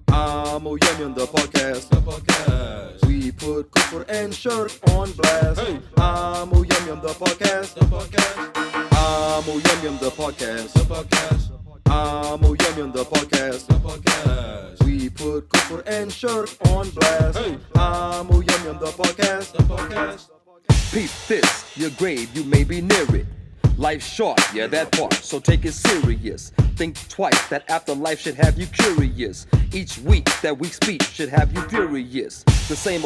Amoo the podcast. We put Kuffar and Shirk on blast. Amoo the podcast. Amoo the podcast. Amoo the podcast. We put Kuffar and Shirk on blast. Amoo the podcast. Peep this, your grave, you may be near it. Life's short, yeah, that part, so take it serious. Think twice, that afterlife should have you curious. Each week, that week's speech should have you furious. The same,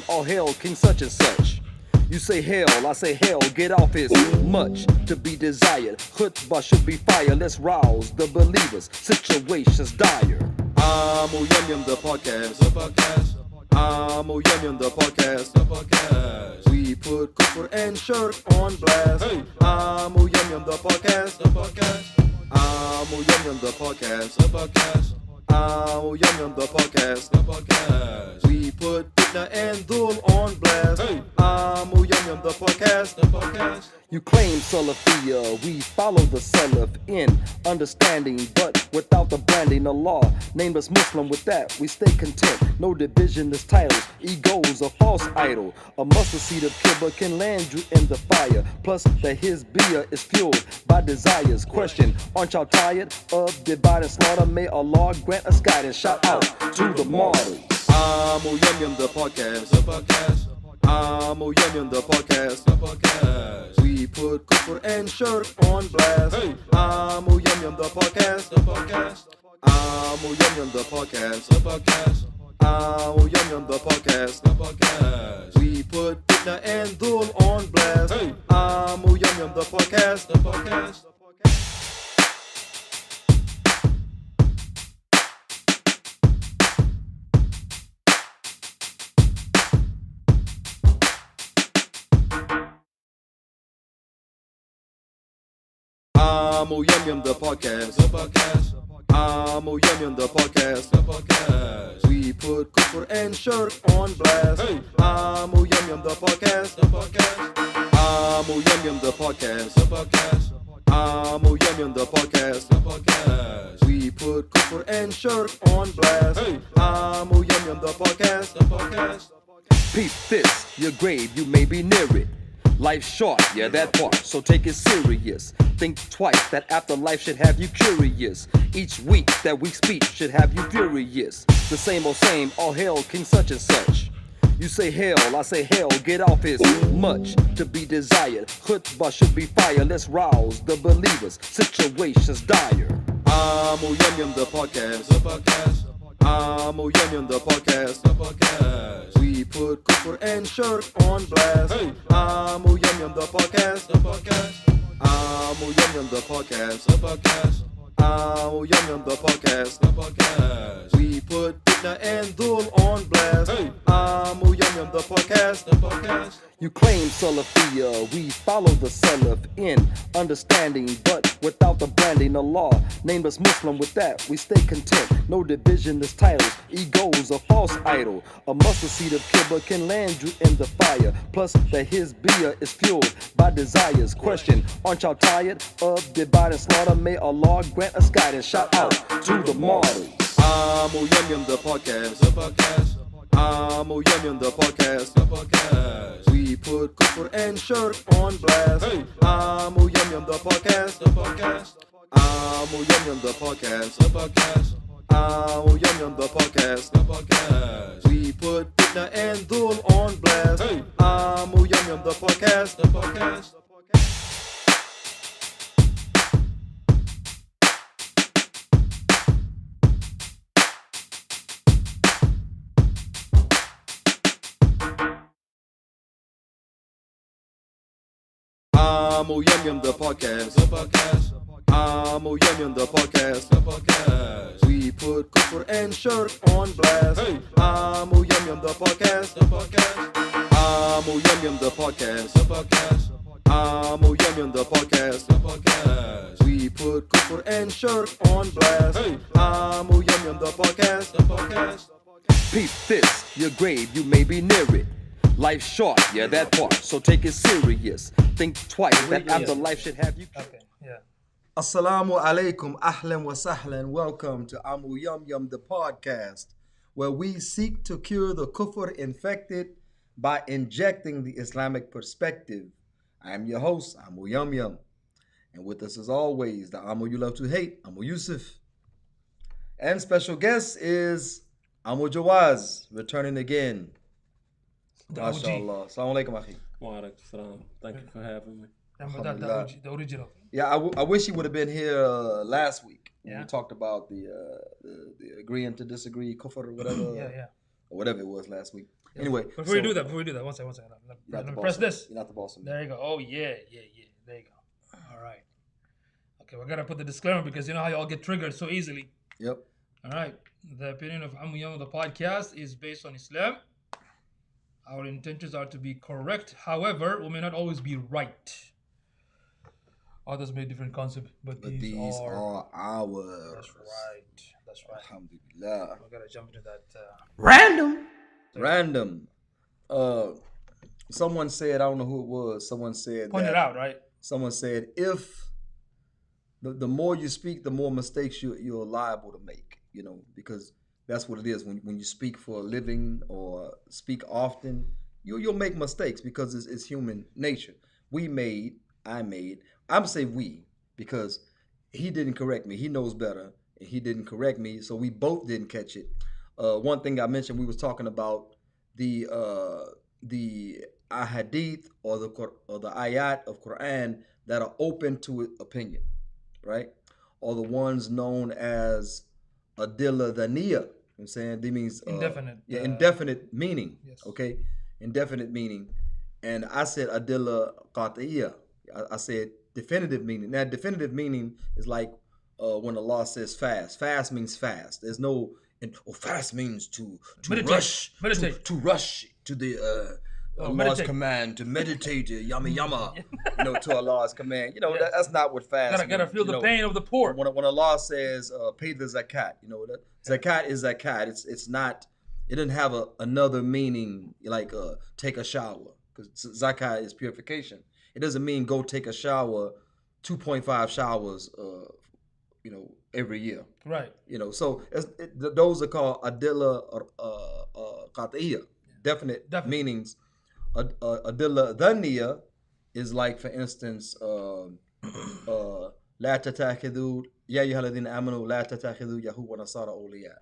all hail King such and such. You say hell, I say hell, get off is much to be desired. Chutzpah should be fire, let's rouse the believers. Situations dire. Amoo the podcast. Amoo the podcast. We put Kuffar and Shirk on blast. Amoo the podcast. Amoo the podcast. Amoo the podcast. We put Fitna and Dhul on blast. Amoo the podcast. You claim Salafiyya, we follow the Salaf in understanding, but without the branding. The law named us Muslim, with that we stay content. No division is titles, ego's a false idol. A mustard seed of kibba can land you in the fire. Plus that his beer is fueled by desires. Question, aren't y'all tired of divide and slaughter? May Allah grant us guidance. Shout out to the martyrs. Amoo the podcast. Amoo the podcast. We put Kuffar and Shirk on blast. Amoo the podcast. Amoo the podcast. Amoo the podcast. We put Fitna and Dhul on blast. Amoo the podcast. Amoo the podcast. Amoo the podcast. We put Kuffar and Shirk on blast. Amoo the podcast. Amoo the podcast. Amoo the podcast. We put Kuffar and Shirk on blast. Amoo the podcast. Peep this, your grave, you may be near it. Life's short, yeah, that part, so take it serious. Think twice, that afterlife should have you curious. Each week, that week's speech should have you furious. The same, all hail King such and such. You say hell, I say hell, get off is much to be desired. Chutzpah should be fire, let's rouse the believers. Situations dire. Amoo the podcast. Amoo the podcast. We put Kuffar and Shirk on blast. Amoo the podcast. Amoo the podcast. Amoo the podcast. We put Fitna and Dhul on blast. Amoo the podcast. You claim Salafiyya, we follow the Salaf in understanding, but without the branding. The law named us Muslim, with that we stay content. No division is titles, ego's a false idol. A mustard seed of kibba can land you in the fire. Plus that his beer is fueled by desires. Question, aren't y'all tired of divide and slaughter? May Allah grant us guidance. Shout out to the martyrs. Amoo the podcast. Amoo the podcast. We put Kuffar and Shirk on blast. Amoo the podcast. Amoo the podcast. Amoo the podcast. We put Fitna and Dhul on blast. Amoo the podcast. Amoo the podcast. Amoo the podcast. We put Kuffar and Shirk on blast. Amoo the podcast. Amoo the podcast. Amoo the podcast. We put Kuffar and Shirk on blast. Amoo the podcast. Peep this, your grave, you may be near it. Life's short, yeah, that part, so take it serious. Think twice, that afterlife should have you. Okay, yeah. Assalamu alaikum, ahlan wa sahlan. Welcome to Amoo the podcast, where we seek to cure the Kuffar infected by injecting the Islamic perspective. I am your host, Amoo. And with us as always, the Amoo you love to hate, Amoo Yusuf. And special guest is Amoo Jawaz, returning again. MashaAllah. Assalamu alaikum, akhi. Wa alaikum salam. Thank you for having me. Alhamdulillah. The original. Yeah, I wish he would have been here last week when Yeah. we talked about the agreeing to disagree, Kuffar or whatever, Yeah. or whatever it was last week. Anyway, Before we do that, one second. you're not the Press boss. this. You're not the boss of me. There you go. Oh yeah. There you go. All right. Okay, we're gonna put the disclaimer because you know how you all get triggered so easily. Yep. All right. The opinion of Amoo the podcast is based on Islam. Our intentions are to be correct. However, we may not always be right. Others may have different concept, but These are ours. That's right. That's right. Alhamdulillah. We gotta jump into that. Random. Someone said, I don't know who it was. Someone said Point it out, right? Someone said if the more you speak, the more mistakes you're liable to make, because that's what it is. When you speak for a living or speak often, you'll make mistakes because it's human nature. I'm say we because he didn't correct me. He knows better. And he didn't correct me, so we both didn't catch it. One thing I mentioned, we was talking about the ahadith or the ayat of Quran that are open to opinion, right? Or the ones known as adilla dhaniyah. I'm saying that means Indefinite. Indefinite meaning. Yes. Okay, indefinite meaning. And I said adilla qat'iyah. I said definitive meaning. Now, definitive meaning is like when Allah says fast. Fast means fast. There's no fast means to Meditate. rush to the Allah's meditate. command, to meditate, yama, to Allah's command. That's not what fast Gotta means. feel the pain of the poor. When Allah says pay the zakat, zakat is zakat. It's not. It doesn't have another meaning like take a shower, because zakat is purification. It doesn't mean go take a shower, 2.5 showers, every year. Right. So those are called adilla qat'iyah, definite meanings. Adilla dhaniyah is like, for instance, la tatakhidhu ya ayyuhalladhina amanu la tatakhidhu yahud wa nasara awliya,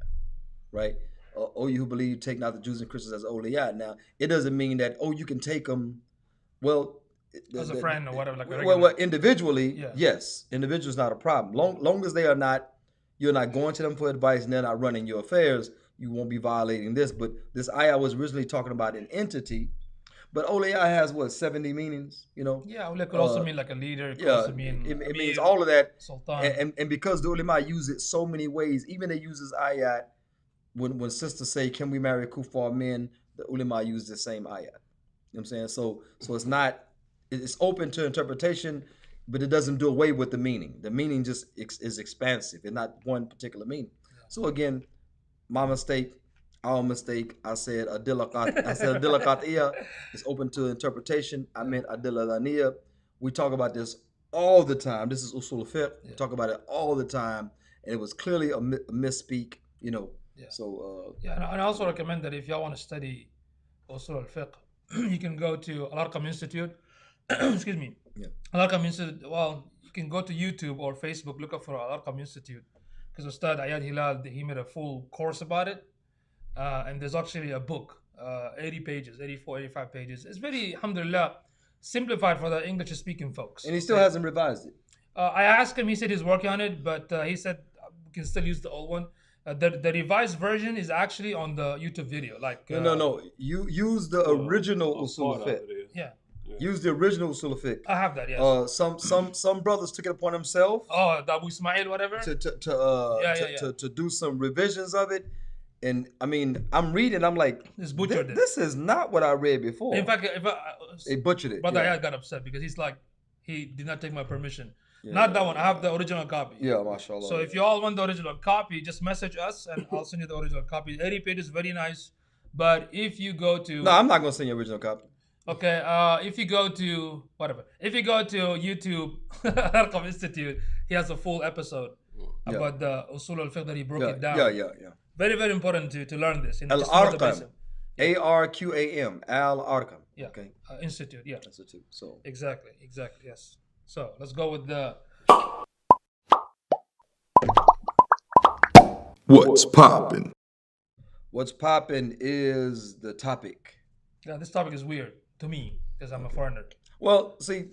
right? Oh, you who believe, take not the Jews and Christians as awliya. Now, it doesn't mean that you can take them, As a friend or whatever. Well, individually, Yeah. yes, individuals not a problem. Long as they are not, you're not going to them for advice and they're not running your affairs, you won't be violating this. But this ayah was originally talking about an entity, but awliya has 70 meanings, Yeah, awliya could also mean like a leader. It could also mean it means all of that. Sultan. And because the ulama use it so many ways, even they use this ayat when sisters say, can we marry kuffar men, the ulama use the same ayat. You know what I'm saying? So it's not, it's open to interpretation, but it doesn't do away with the meaning. The meaning just is expansive. It's not one particular meaning. So again, my mistake, our mistake. I said adilla qat'iyah is open to interpretation. I meant adilla dhaniyah. We talk about this all the time. This is usul fiqh. We talk about it all the time, and it was clearly a misspeak. Yeah. So And I also recommend that if y'all want to study usul al-fiqh, you can go to Al-Arqam Institute. Excuse me. Yeah. Al-Arqam Institute. Well, you can go to YouTube or Facebook. Look up for Al-Arqam Institute, because Ustad Ayad Hilal, he made a full course about it. And there's actually a book, 80 pages, 84, 85 pages. It's very, alhamdulillah, simplified for the English-speaking folks. and he still hasn't revised it. I asked him, he said he's working on it, but he said we can still use the old one. The revised version is actually on the YouTube video. No. You use the original usul Part of fiqh. it is. Yeah, Use the original usul fiqh. I have that, yes. Some brothers took it upon themselves Oh, the Abu Ismail, whatever. to do some revisions of it. And I mean, I'm reading, I'm like, It's butchered. this is not what I read before. In fact, They butchered it. Brother Yeah, Ayad got upset because he's like, he did not take my permission. Not that one. I have the original copy. yeah, mashallah. So if you all want the original copy, just message us and I'll send you the original copy. 80 pages, very nice. But if you go to No, I'm not gonna send you original copy. Okay, if you go to YouTube, Arqam Institute, he has a full episode Yeah. about the usul al-fiqh that he broke Yeah, it down. yeah. Very, very important to learn this. In Al just know the Arqam, basic. Arqam, Al Arqam. Yeah. Okay, Institute. Yeah. Institute. So Exactly. Yes. So let's go with the. What's poppin'? what's popping is the topic. Yeah, this topic is weird to me because I'm a foreigner. Well, see,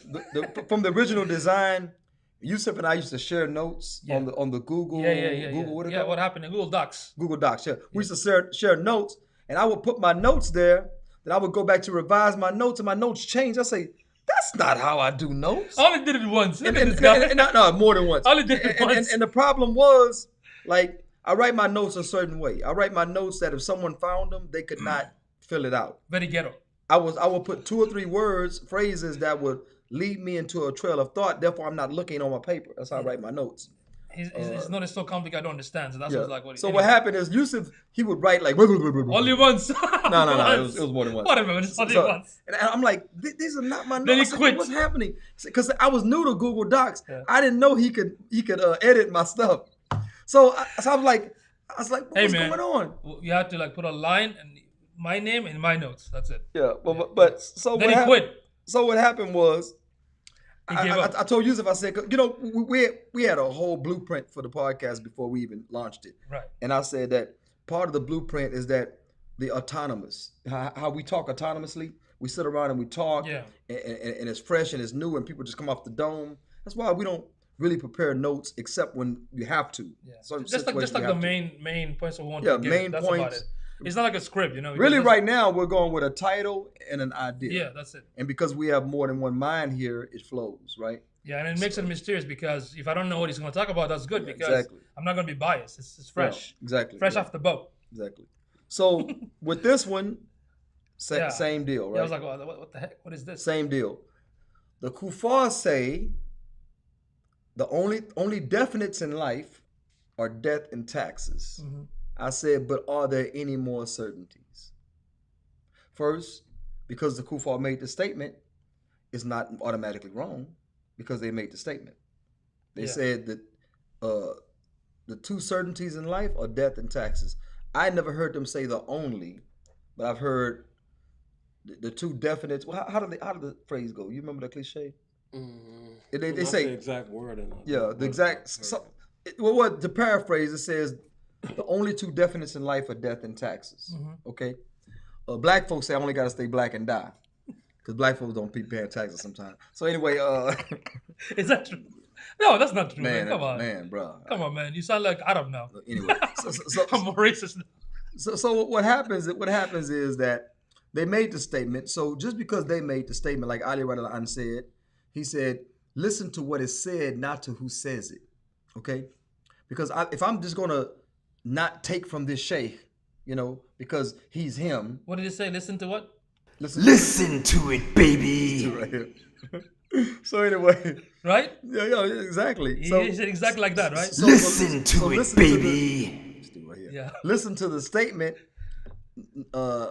from the original design, Yusuf and I used to share notes Yeah. on the Google. Google, what it Yeah, called? what happened in Google Docs? Google Docs. Yeah, we used to share notes, and I would put my notes there. Then I would go back to revise my notes, and my notes changed. I say, that's not how I do notes. I only did it once. Look And, at and, this guy. and- and- no, more than once. I only did it And- once. and the problem was, like, I write my notes a certain way. I write my notes that if someone found them, they could not fill it out. Very ghetto. I would put 2 or 3 words, phrases that would lead me into a trail of thought. Therefore, I'm not looking on my paper. That's how I write my notes. His note is so complicated, I don't understand. So that's Yeah. what's like. What So anyway. what happened is Yusuf, he would write like Only once. No. It was more than once. Whatever, it's only So- once. And I'm like, these are not my notes. Then he I said, quit. What's happening? Because I was new to Google Docs. Yeah. I didn't know he could edit my stuff. So I was like, Hey what's man, going on? you had to like put a line and my name and my notes. That's it. Yeah, but so Then what he happened? quit. So what happened was, He gave up. I told Yusuf, I said, you know, we had a whole blueprint for the podcast before we even launched it. Right. And I said that part of the blueprint is that the autonomous, how we talk autonomously, we sit around and we talk, Yeah. and it's fresh and it's new, and people just come off the dome. That's why we don't really prepare notes except when you have to. Yeah. Certain Just like situations the you have to. main points we want Yeah, to give. main That's points. about it. It's not like a script, you know. Really, because right now we're going with a title and an idea. Yeah, that's it. And because we have more than one mind here, it flows, right? Yeah, and it makes it mysterious because if I don't know what he's going to talk about, that's good Yeah, because exactly. I'm not going to be biased. It's fresh. Yeah, exactly. Fresh yeah, off the boat. Exactly. So with this one, Yeah. same deal, right? Yeah, I was like, what the heck? What is this? Same deal. The Kuffar say the only definites in life are death and taxes. Mhm. I said, but are there any more certainties? First, because the Kuffar made the statement, it's not automatically wrong because they made the statement. They Yeah. said that the 2 certainties in life are death and taxes. I never heard them say the only, but I've heard the 2 definites. Well, how did the phrase go? You remember the cliche? They What's say the exact word in it. yeah, the exact. What to paraphrase, it says the only 2 definites in life are death and taxes. Okay, black folks say I only got to stay black and die, because black folks don't be paying taxes sometimes. So anyway, Is that true? No, that's not true, man. man, Come on. man, bro. Come on, man. You sound like Arab now. Anyway, I'm more racist now. so what happens is that they made the statement. So just because they made the statement, like Ali Radha An said, he said, listen to what is said, not to who says it. Okay? Because if I'm just gonna not take from this sheikh, you know, because he's him. What did he say? Listen to what? Listen to it, baby. Right here. So anyway, Right? yeah, exactly. He So said exactly like that, right? Listen to it, listen baby. this dude right here. Yeah. Listen to the statement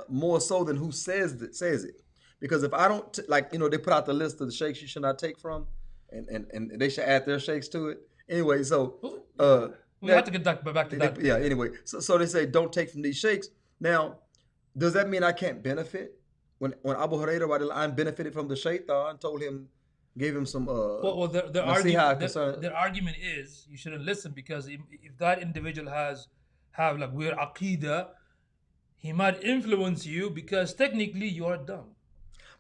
more so than who says it. Because if I don't they put out the list of the sheikhs you should not take from, and they should add their sheikhs to it. Anyway, so We have to get back to that. yeah. Anyway, so they say don't take from these sheikhs. Now, does that mean I can't benefit? When Abu Hurairah radhiyallahu anh benefited from the shaitan, gave him some Well, their nasiha argument is you shouldn't listen because if that individual have like weird aqidah, he might influence you because technically you are dumb.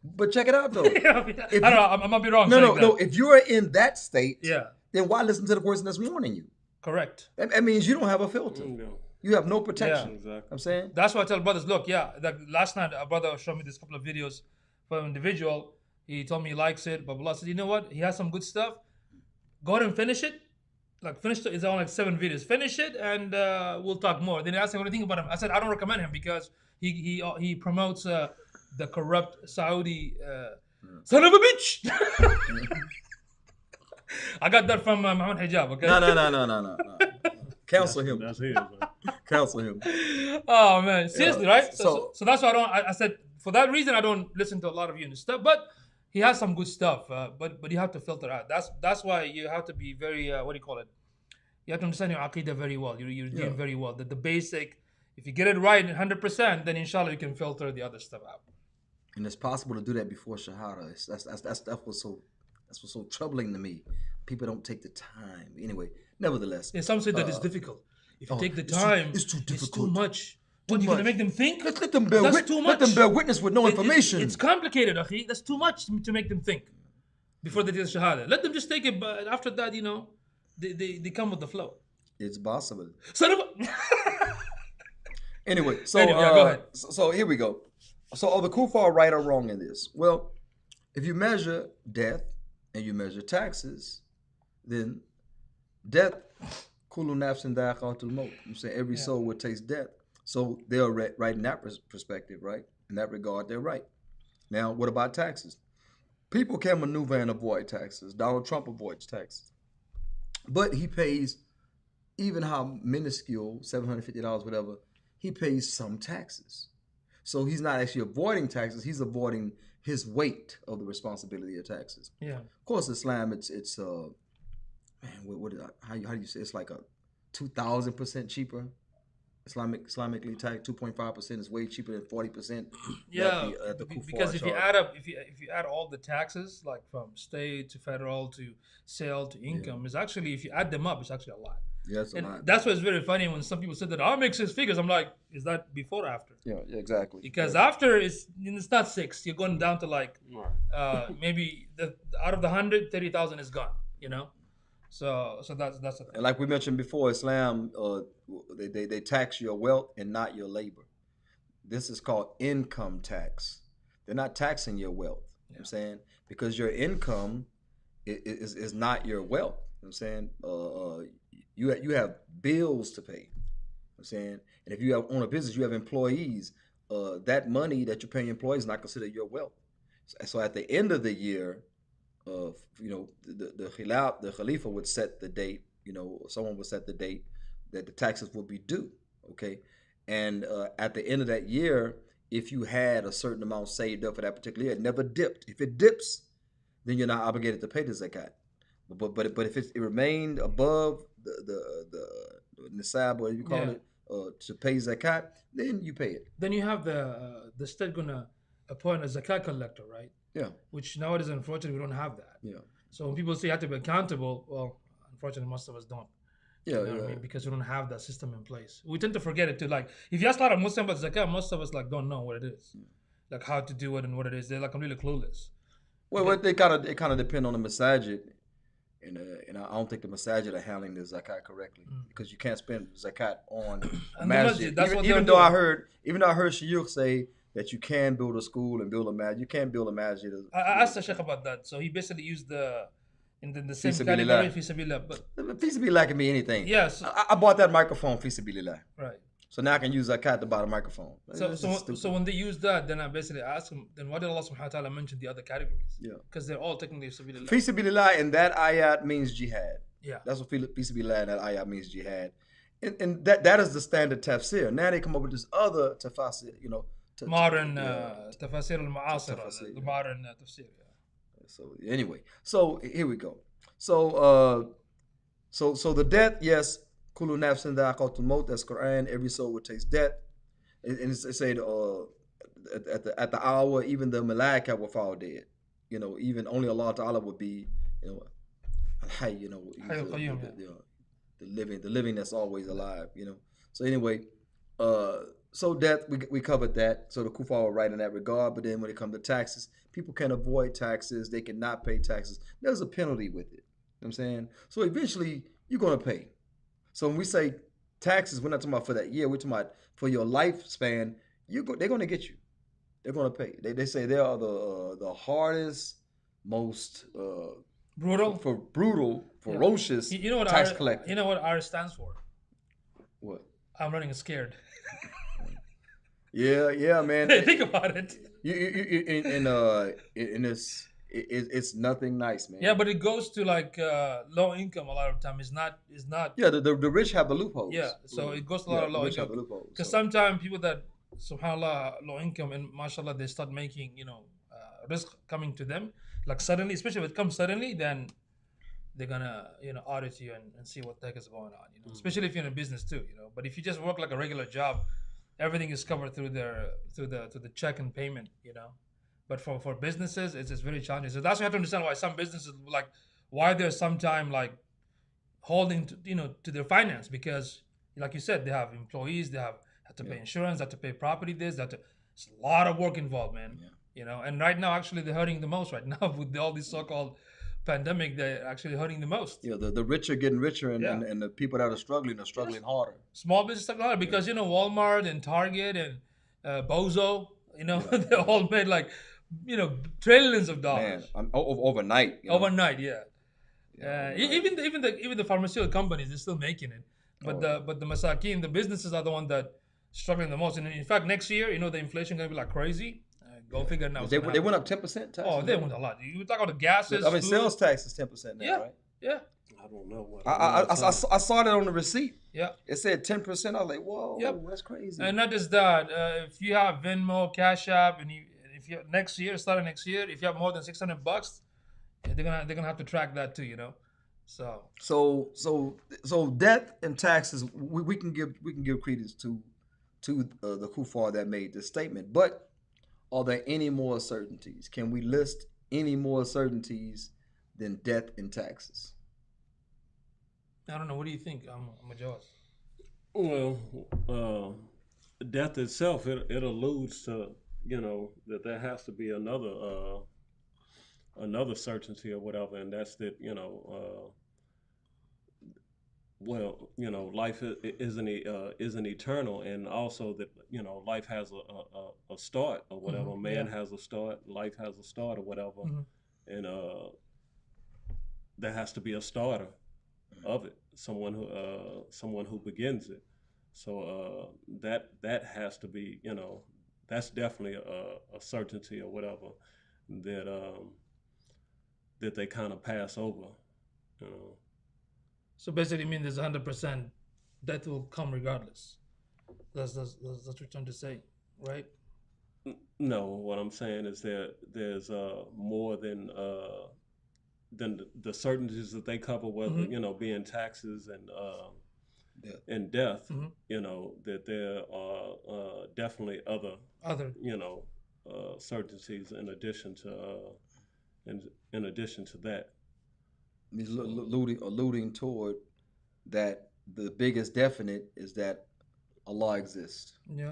But check it out though. I don't know. I might be wrong. No. saying that. If you're in that state, Yeah, then why listen to the person that's warning you? correct. That means you don't have a filter. You have no protection. Yeah. Exactly. I'm saying. That's why I tell brothers, look, like last night a brother showed me this couple of videos from an individual. He told me he likes it, blah, blah, blah. I said, you know what? He has some good stuff. Go ahead and finish it. Like, it's on like 7 videos. Finish it and we'll talk more. Then he asked me, what do you think about him? I said, I don't recommend him because he promotes the corrupt Saudi son of a bitch. I got that from Muhammad Hijab, okay? No. Counsel him. That's his. Man. Counsel him. Oh man, seriously, Yeah. right? So that's why I said for that reason I don't listen to a lot of you and stuff. But he has some good stuff, but you have to filter out. That's why you have to be very what do you call it? You have to understand your aqidah very well. Your Yeah. deen very well. The basic. If you get it right 100%, then inshallah you can filter the other stuff out. And it's possible to do that before Shahada. That's what's so troubling to me. People don't take the time. Anyway, nevertheless. Yeah, some say that it's difficult. If you take the it's time, it's too It's too difficult. much. What, you're gonna make them think? Let them bear That's too Let them much. bear witness with no information. It's complicated, akhi. That's too much to make them think before they do the shahada. Let them just take it, but after that, they come with the flow. It's possible. Son of a... Anyway, so Anyway, yeah, go ahead. So here we go. So are the kuffar right or wrong in this? Well, if you measure death and you measure taxes, then death, kullu nafsin dha'iqatul maut. I'm saying every soul will taste death. So they're right in that perspective, right? In that regard, they're right. Now, what about taxes? People can maneuver and avoid taxes. Donald Trump avoids taxes. But he pays, even how minuscule, $750, whatever, he pays some taxes. So he's not actually avoiding taxes. He's avoiding his weight of the responsibility of taxes. Yeah. Of course, Islam, it's how do you say? It's like a 2,000% cheaper. Islamically taxed 2.5% is way cheaper than 40%. Yeah, at the kuffar because if you charge. add up, if you add all the taxes, like from state to federal to sale to income, is actually, if you add them up, it's actually a lot. Yeah, it's a And lot. that's why it's very funny when some people said that I'll make 6 figures. I'm like, is that before or after? Yeah, exactly. Because after it's not 6, you're going down to like maybe out of the 100, 30,000 is gone. So that's the thing. And like we mentioned before, Islam, they tax your wealth and not your labor. This is called income tax. They're not taxing your wealth. You know what I'm saying? Because your income is not your wealth. You know what I'm saying? You have bills to pay. You know what I'm saying? And if you own a business, you have employees. That money that you're paying your employees is not considered your wealth. So at the end of the year, the Khalifa would set the date. Someone would set the date that the taxes will be due. Okay, and at the end of that year, if you had a certain amount saved up for that particular year, it never dipped. If it dips, then you're not obligated to pay the zakat. But if it remained above the nisab, whatever you call it, to pay zakat, then you pay it. Then you have the state gonna appoint a zakat collector, right? Yeah. Which nowadays, unfortunately, we don't have that. Yeah. So when people say you have to be accountable, well, unfortunately, most of us don't. Yeah, You know what I mean? Because we don't have that system in place. We tend to forget it too. Like, if you ask a lot of Muslims about zakat, most of us don't know what it is, like how to do it and what it is. They're like completely clueless. Well, they kind of depend on the masajid, and I don't think the masajid are handling the zakat correctly because you can't spend zakat on a masjid. That's what Even though I heard shuyukh say that you can build a school and build a masjid. You can't build a masjid. I asked the sheikh about that. So he basically used the same Fi category, sabilillah. fi sabilillah, but Fi sabilillah can be anything. yes, I bought that microphone fi sabilillah. right. So now I can use zakat to buy the microphone. So when they use that, then I basically asked him, then why did Allah subhanahu wa ta'ala mention the other categories? Yeah. Because they're all technically sabilillah. Fi sabilillah in that ayat means jihad. Yeah. That's what fi sabilillah in that ayat means, jihad. And that is the standard tafsir. Now they come up with this other tafsir, Modern tafasir al-ma'asira, the modern tafsir. Yeah. So anyway, so here we go. So the death, yes, kullu nafsin dha'iqatul maut. That's Quran. Every soul will taste death. And it said at the hour, even the malaika will fall dead. Even only Allah Ta'ala would be, al-hayy, the living that's always alive. So anyway, so death, we covered that. So the kuffar are right in that regard. But then when it comes to taxes, people can avoid taxes. They cannot pay taxes. There's a penalty with it. You know what I'm saying? So eventually, you're going to pay. So when we say taxes, we're not talking about for that year. We're talking about for your lifespan. They're going to get you. They're going to pay. They say they are the hardest, most brutal, ferocious You know what tax R, collector. You know what R stands for? What? I'm running scared. Yeah, man. Think about it. It's nothing nice, man. Yeah, but it goes to like low income a lot of time. It's not. Yeah, the rich have the loopholes. Yeah, so it goes to a lot of low rich have the income. loopholes. Because sometimes people that subhanallah low income and mashallah they start making risk coming to them, like suddenly, especially if it comes suddenly, then they're gonna audit you and see what the heck is going on. Especially if you're in a business too. But if you just work like a regular job, everything is covered through the check and payment. But for businesses, it's very challenging. So that's why you have to understand why some businesses like why there's sometime like holding to their finance, because like you said, they have employees, they have to pay insurance, they have to pay property this, it's a lot of work involved, man. And right now actually they're hurting the most right now with all these so-called pandemic. They're actually hurting the most. The rich are getting richer, and the people that are struggling harder. Small business are harder because Walmart and Target and Bozo, they all made like trillions of dollars. Man, overnight. Overnight, yeah. Even the pharmaceutical companies, they're still making it, but the masakin, the businesses are the one that struggling the most. And in fact, next year, the inflation gonna be like crazy. Go figure now. They went up 10% taxes. Oh, they went a lot. You talk about the gases. I mean, sales tax is 10% now, right? Yeah. I don't know what. I saw that on the receipt. Yeah. It said 10%. I was like, whoa, that's crazy. And not just that, if you have Venmo, Cash App, and if you starting next year, if you have more than $600, they're gonna have to track that too, So death and taxes, we can give credence to the Kuffar that made this statement. But are there any more certainties? Can we list any more certainties than death and taxes? I don't know. What do you think? I'm a Jaws. Well, death itself, it alludes to that there has to be another certainty or whatever, and that's that life isn't eternal, and also that life has a start or whatever. Mm-hmm. Man has a start, life has a start or whatever, and there has to be a starter of it, someone who begins it. So that has to be that's definitely a certainty or whatever that they kind of pass over. So basically, mean there's 100% that will come regardless. That's what you're trying to say, right? No, what I'm saying is there's more than the certainties that they cover, whether being taxes and death. That there are definitely other certainties in addition to that. He's alluding toward that the biggest definite is that Allah exists. Yeah.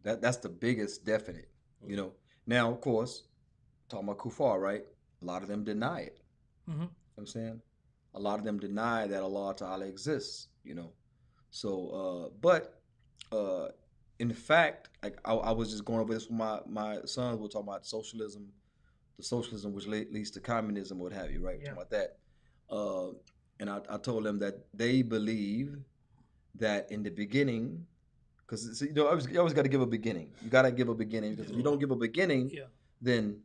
That's the biggest definite. Now, of course, talking about Kuffar, right? A lot of them deny it. You know what I'm saying? A lot of them deny that Allah Ta'ala exists, So, but in fact, like I was just going over this with my sons. We're talking about the socialism which leads to communism, what have you, right? We're talking about that. And I told them that they believe that in the beginning, because you always got to give a beginning. You got to give a beginning, because if you don't give a beginning, then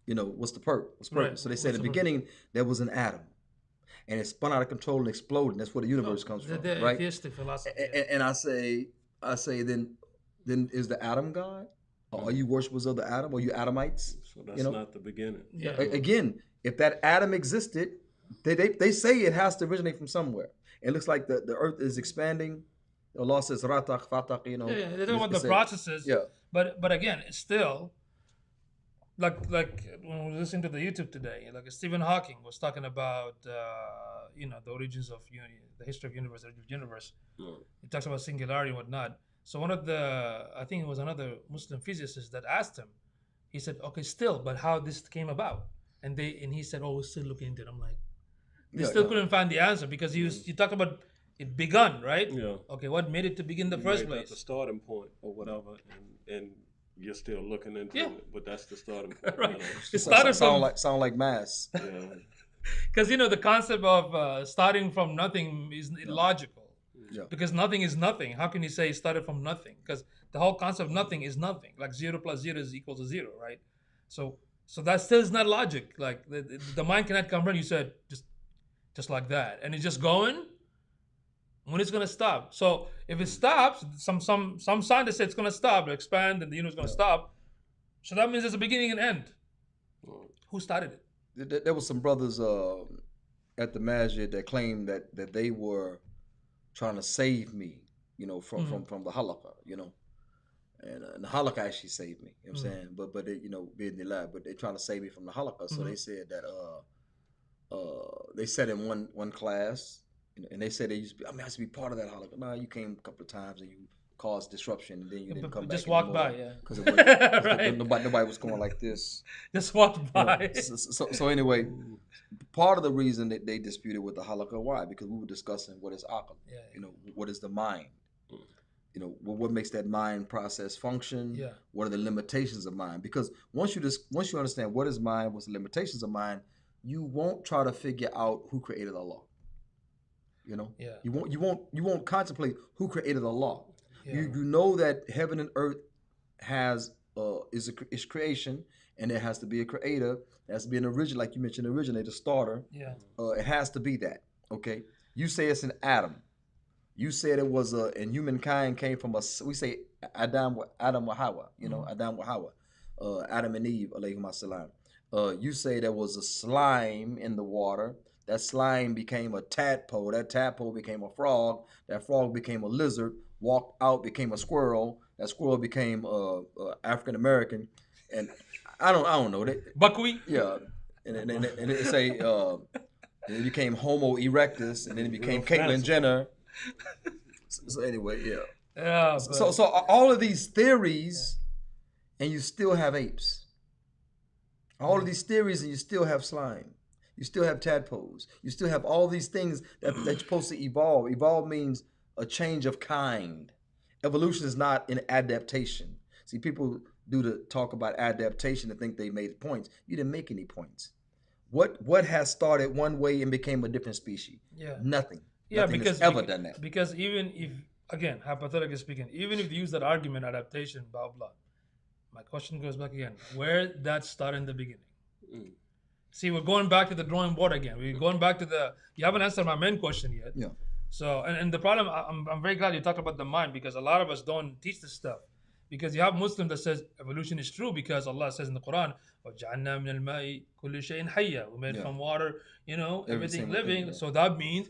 what's the purpose? Right. So they say in the beginning there was an atom, and it spun out of control and exploded. That's where the universe comes from, right? Atheistic philosophy. And I say then is the atom God? Are you worshippers of the atom? Are you Adamites? So that's not the beginning. Yeah. Again, if that atom existed, they say it has to originate from somewhere. It looks like the earth is expanding. Allah says ratak fatak, they're talking about the processes. Yeah. But again, it's still like when we were listening to the YouTube today, like Stephen Hawking was talking about the origins of the history of universe, the universe. He talks about singularity and whatnot. So I think it was another Muslim physicist that asked him. He said, "Okay, still, but how this came about?" And he said, "Oh, we're still looking into it." I'm like, they still couldn't find the answer, because you talked about it begun, right? Yeah. Okay, what made it to begin in the first place? That's the starting point or whatever, and you're still looking into it, but that's the starting point. Right. It started sound like mass. Yeah. Because the concept of starting from nothing is illogical. Yeah. Because nothing is nothing. How can you say it started from nothing? Because the whole concept of nothing is nothing. Like 0 plus 0 is equal to 0, right? So that still is not logic. Like the mind cannot comprehend. You said just like that, and it's just going. When it's gonna stop? So if it stops, some scientists say it's gonna stop, expand, and the universe is gonna stop. So that means there's a beginning and end. Who started it? There was some brothers at the masjid that claimed that they were trying to save me, from the halakha, and the halakha actually saved me. You know what I'm saying? But they, being the lab, but they're trying to save me from the halakha. So they said that they said in one class, and they said they used to be, I used to be part of that halakha. Nah, you came a couple of times and you caused disruption, and then you didn't come back. Just walk by, yeah. Because Right. nobody was going like this. Just walk by. So anyway, part of the reason that they disputed with the halakha, why? Because we were discussing what is aql, what is the mind, what makes that mind process function, what are the limitations of mind? Because once you understand what is mind, what's the limitations of mind, you won't try to figure out who created Allah. You won't contemplate who created Allah. You know that heaven and earth is creation, and there has to be a creator. There has to be an origin, like you mentioned, originator, starter. It has to be that. Okay. You say it's an atom. You said it was and humankind came from we say Adam wa Hawa. Adam wa Hawa, Adam and Eve, alayhim assalam. You say there was a slime in the water. That slime became a tadpole. That tadpole became a frog. That frog became a lizard. Walked out, became a squirrel. That squirrel became African American. And I don't know that. Buckwheat. Yeah, and it say and it became Homo erectus, and then it became Caitlyn Jenner. So anyway, Yeah. So all of these theories, and you still have apes. All of these theories, and you still have slime. You still have tadpoles. You still have all these things that you're supposed to evolve. Evolve means a change of kind. Evolution is not an adaptation. See, people do the talk about adaptation and think they made points. You didn't make any points. What has started one way and became a different species? Nothing. Nothing has ever done that. Because even if, again, hypothetically speaking, even if you use that argument, adaptation, blah, blah, my question goes back again. Where did that start in the beginning? See, we're going back to the drawing board again. We're going back to you haven't answered my main question yet. Yeah. So, and the problem, I'm very glad you talked about the mind, because a lot of us don't teach this stuff. Because you have Muslim that says evolution is true because Allah says in the Quran, وَجَعَلْنَا مِنَ الْمَاءِ كُلُّ شَيْءٍ حَيًّا. We made from water, everything living. So that means,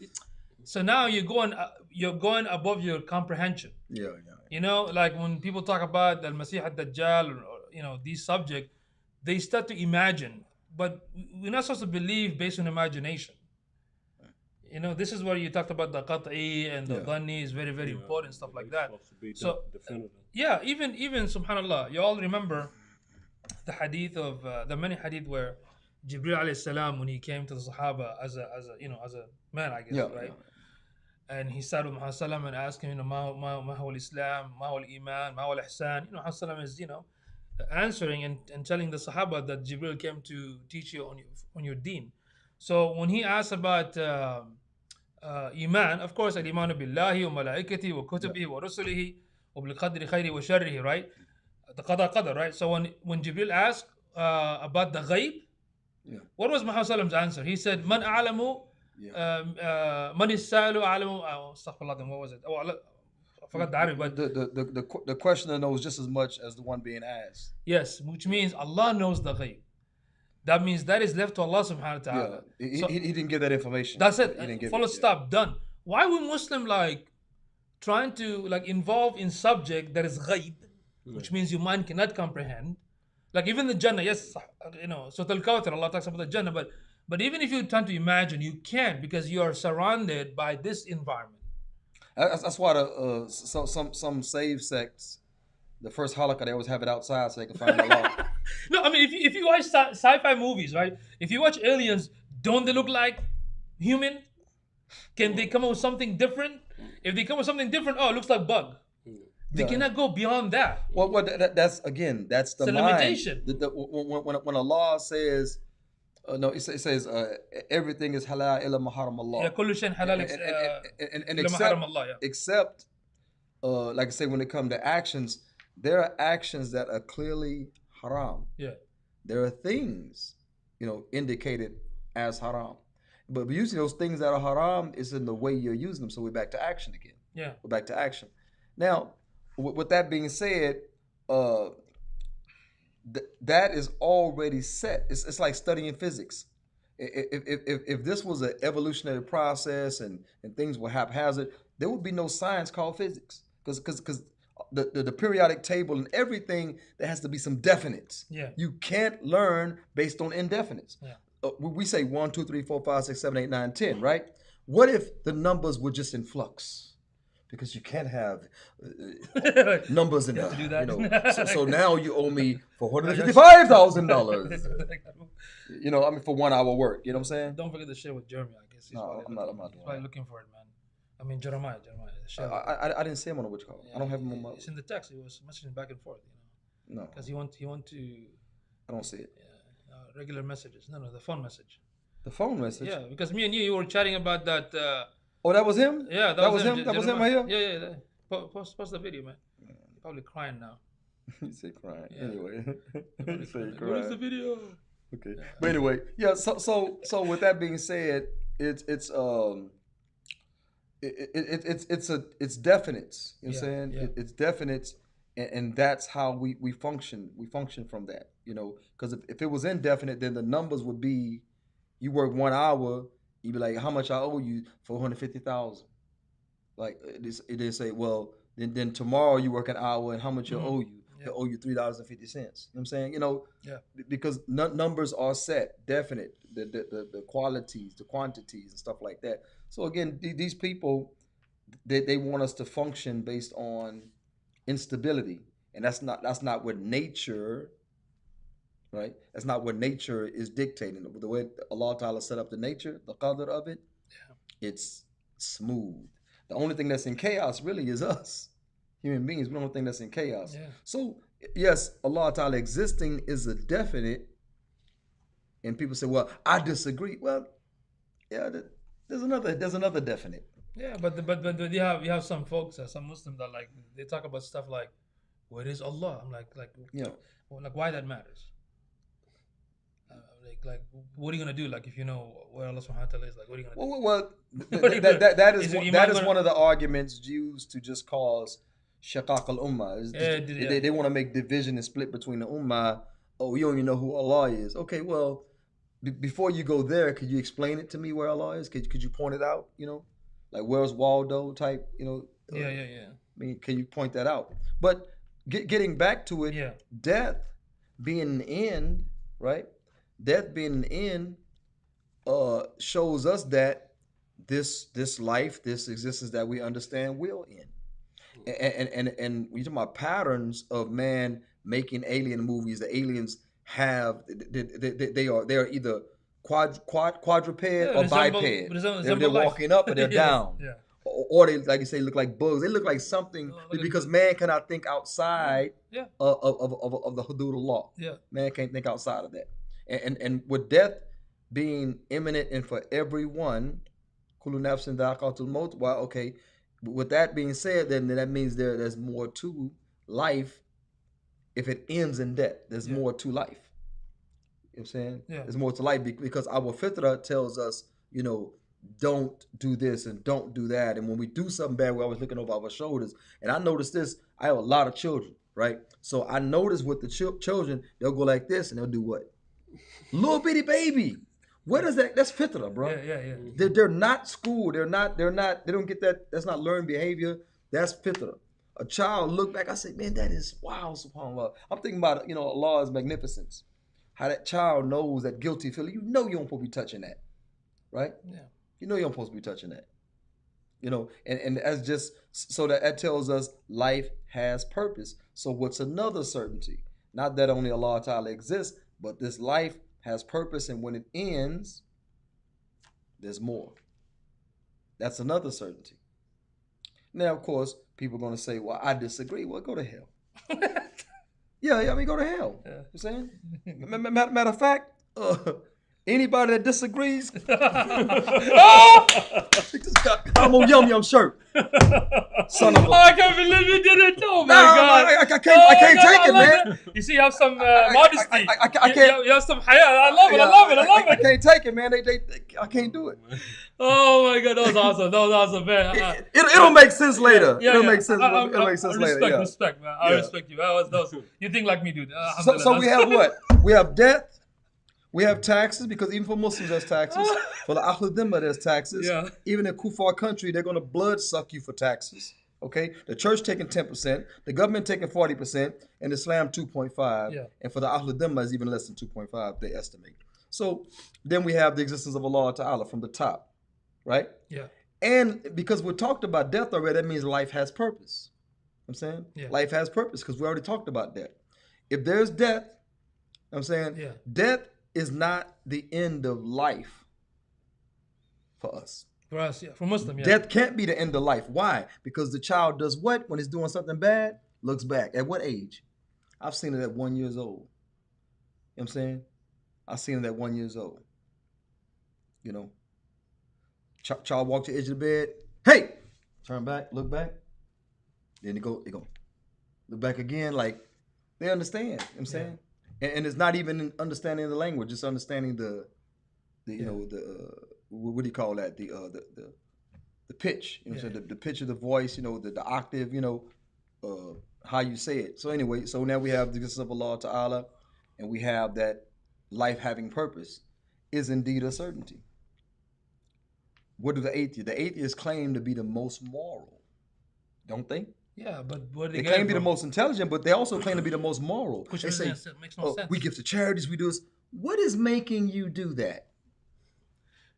so now you're going above your comprehension. Like when people talk about Al-Masih al-Dajjal, these subjects, they start to imagine. But we're not supposed to believe based on imagination. This is where you talked about the qat'i and the dhanni is very, very important, stuff like that. So, even subhanallah, you all remember the hadith of the many hadith where Jibril alayhi salam, when he came to the Sahaba as a man, I guess, right? And he sat with Muhammad sallam and asked him, ma huwa al-Islam, ma huwa al-Iman, ma huwa al-Ihsan. Muhammad sallam is, answering and telling the Sahaba that Jibril came to teach you on your deen. So when he asked about Iman, of course, al-Iman billahi wa malaikati wa kutubihi wa rusulihi wa bil qadri khayri wa sharrihi, right? The qadar, right? So when Jibril asked about the ghaib, what was Muhammad sallam's answer? He said, Man a'lamu, man is-sa'lu a'lamu, astaghfirullah, what was it? I forgot the Arabic, but the questioner knows just as much as the one being asked. Yes, which means Allah knows the ghaib. That means that is left to Allah subhanahu wa ta'ala. He didn't give that information. That's it. He didn't give Full stop. Done. Why would Muslim trying to involve in subject that is ghaib, which means your mind cannot comprehend? Like even the Jannah, yes, so Al-Kawthar, Allah talks about the Jannah, but even if you try to imagine, you can't, because you are surrounded by this environment. That's why some saved sects, the first halakha, they always have it outside so they can find Allah. No, I mean, if you watch sci-fi movies, right? If you watch aliens, don't they look like human? Can they come up with something different? If they come up with something different, it looks like bug. They cannot go beyond that. Well, that's the mind. Limitation. When Allah says, it says everything is halal illa ma haram Allah. Yeah, kullu shay'in halal illa ma haram Allah. Except, like I say, when it comes to actions, there are actions that are clearly haram. Yeah. There are things, indicated as haram. But using those things that are haram is in the way you're using them. So we're back to action again. Yeah. We're back to action. Now, with that being said, that is already set. It's like studying physics. If this was an evolutionary process and things were haphazard, there would be no science called physics because the periodic table and everything, there has to be some definites. Yeah. You can't learn based on indefinites. Yeah. We say 1, 2, 3, 4, 5, 6, 7, 8, 9, 10, right? What if the numbers were just in flux? Because you can't have numbers in You have to do that. So now you owe me $455,000. I mean, for 1 hour work. You know what I'm saying? Don't forget to share with Jeremy. I guess he's No, I'm not doing probably that. looking for it, man. I mean, Jeremiah. Share it. I didn't see him on the witch call. I don't have him on my. It's in the text. He was messaging back and forth. No, Because he want to I don't see it. regular messages. No, the phone message. The phone message. Yeah, because me and you were chatting about that. Oh, that was him. Yeah, that was him. That was him right here. Yeah. Post the video, man. You're probably crying now. You say crying. Yeah. Anyway, you say Where's the crying. video? Okay, but anyway, yeah. So with that being said, it's definite. You know what I'm saying? Yeah. It's definite, and that's how we function. We function from that. Because if it was indefinite, then the numbers would be, you work 1 hour, you'd be like, how much I owe you? 450,000. Like it didn't say, well, then tomorrow you work an hour, and how much you owe you? Yeah. They owe you $3.50. You know what I'm saying? Yeah. Because numbers are set, definite, the qualities, the quantities, and stuff like that. So again, these people, they want us to function based on instability, and that's not what nature, right? That's not what nature is dictating. The way Allah Ta'ala set up the nature, the qadr of it, it's smooth. The only thing that's in chaos really is us. Human beings, we don't think that's in chaos. Yeah. So yes, Allah Ta'ala existing is a definite, and people say, well, I disagree. Well, yeah, there's another definite. Yeah, but you have some folks, some Muslims that like they talk about stuff like, where is Allah? I'm like why that matters? Like what are you gonna do? Like if you know where Allah Subhanahu wa Taala is, like what are you gonna do? Well, What are you gonna do? that Is it is Iman one of the arguments used to just cause shaqaq al-ummah. They want to make division and split between the ummah. Oh, you don't even know who Allah is. Okay, well, before you go there, could you explain it to me where Allah is? Could you point it out? Like where's Waldo type? Yeah. I mean, can you point that out? But getting back to it, Yeah. death being an end, right? Death being an end shows us that this life, this existence that we understand will end. And we talk about patterns of man making alien movies. The aliens have they are either quadruped or biped. They're walking up or they're down. Yeah. Or they, like you say, look like bugs. They look like something like because man cannot think outside Yeah. of the hudud Allah. Yeah. Man can't think outside of that. And with death being imminent and for everyone, kullu nafsin dhaqatul maut. Well, okay. With that being said, then that means there's more to life. If it ends in death, there's more to life. You know what I'm saying? Yeah. There's more to life because our fitra tells us, don't do this and don't do that. And when we do something bad, we're always looking over our shoulders. And I noticed this. I have a lot of children, right? So I noticed with the children, they'll go like this and they'll do what? Little bitty baby. What is that? That's fitra, bro. Yeah. They're not schooled. They don't get that. That's not learned behavior. That's fitra. A child look back, I say, man, that is wow, subhanAllah. I'm thinking about, Allah's magnificence. How that child knows that guilty feeling. You don't supposed to be touching that. Right? Yeah. You know you're supposed to be touching that. And that's just so that tells us life has purpose. So what's another certainty? Not that only Allah Ta'ala exists, but this life has purpose, and when it ends, there's more. That's another certainty. Now, of course, people are going to say, well, I disagree. Well, go to hell. Yeah, I mean, go to hell. Yeah. You saying? Matter of fact, anybody that disagrees, I'm on Yum Yum shirt. Son of a... I can't believe you did it. Oh my Nah, God. I can't take it, man. You see, you have some modesty. I can't. You have some haya. I love it. I love it. I love I it. can't take it, man. I can't do it. Oh my god, that was awesome. That was awesome, man. It'll make sense later. Yeah, it'll yeah. make sense. It'll make sense later. Yeah. Respect, man. I Yeah. respect you. That was. You think like me, dude. So we have what? We have death. We have taxes, because even for Muslims there's taxes. For the Ahlul Dhimma there's taxes. Yeah. Even in Kuffar country, they're going to blood suck you for taxes. Okay? The church taking 10%, the government taking 40%, and Islam 2.5. Yeah. And for the Ahlul Dhimma is even less than 2.5, they estimate. So then we have the existence of Allah Ta'ala from the top, right? Yeah. And because we talked about death already, that means life has purpose. I'm saying? Yeah. Life has purpose because we already talked about death. If there's death, I'm saying, Yeah. death is not the end of life for us. For us, yeah. For Muslim, yeah. Death can't be the end of life. Why? Because the child does what when he's doing something bad? Looks back. At what age? I've seen it at 1 year old. You know what I'm saying? I've seen it at 1 year old. You know? Child walk to the edge of the bed. Hey! Turn back, look back. Then they go. Look back again. Like, they understand. You know what I'm saying? And it's not even understanding the language. It's understanding the you know, the what do you call that? The pitch. You know what I'm saying? The pitch of the voice. You know, the octave. You know, how you say it. So anyway, so now we have the existence of Allah Ta'ala, and we have that life having purpose is indeed a certainty. What do the atheists? The atheists claim to be the most moral, don't they? Yeah, but what They claim to be the most intelligent, but they also claim to be the most moral. Which they say, makes no sense. we give to charities, we do this. What is making you do that?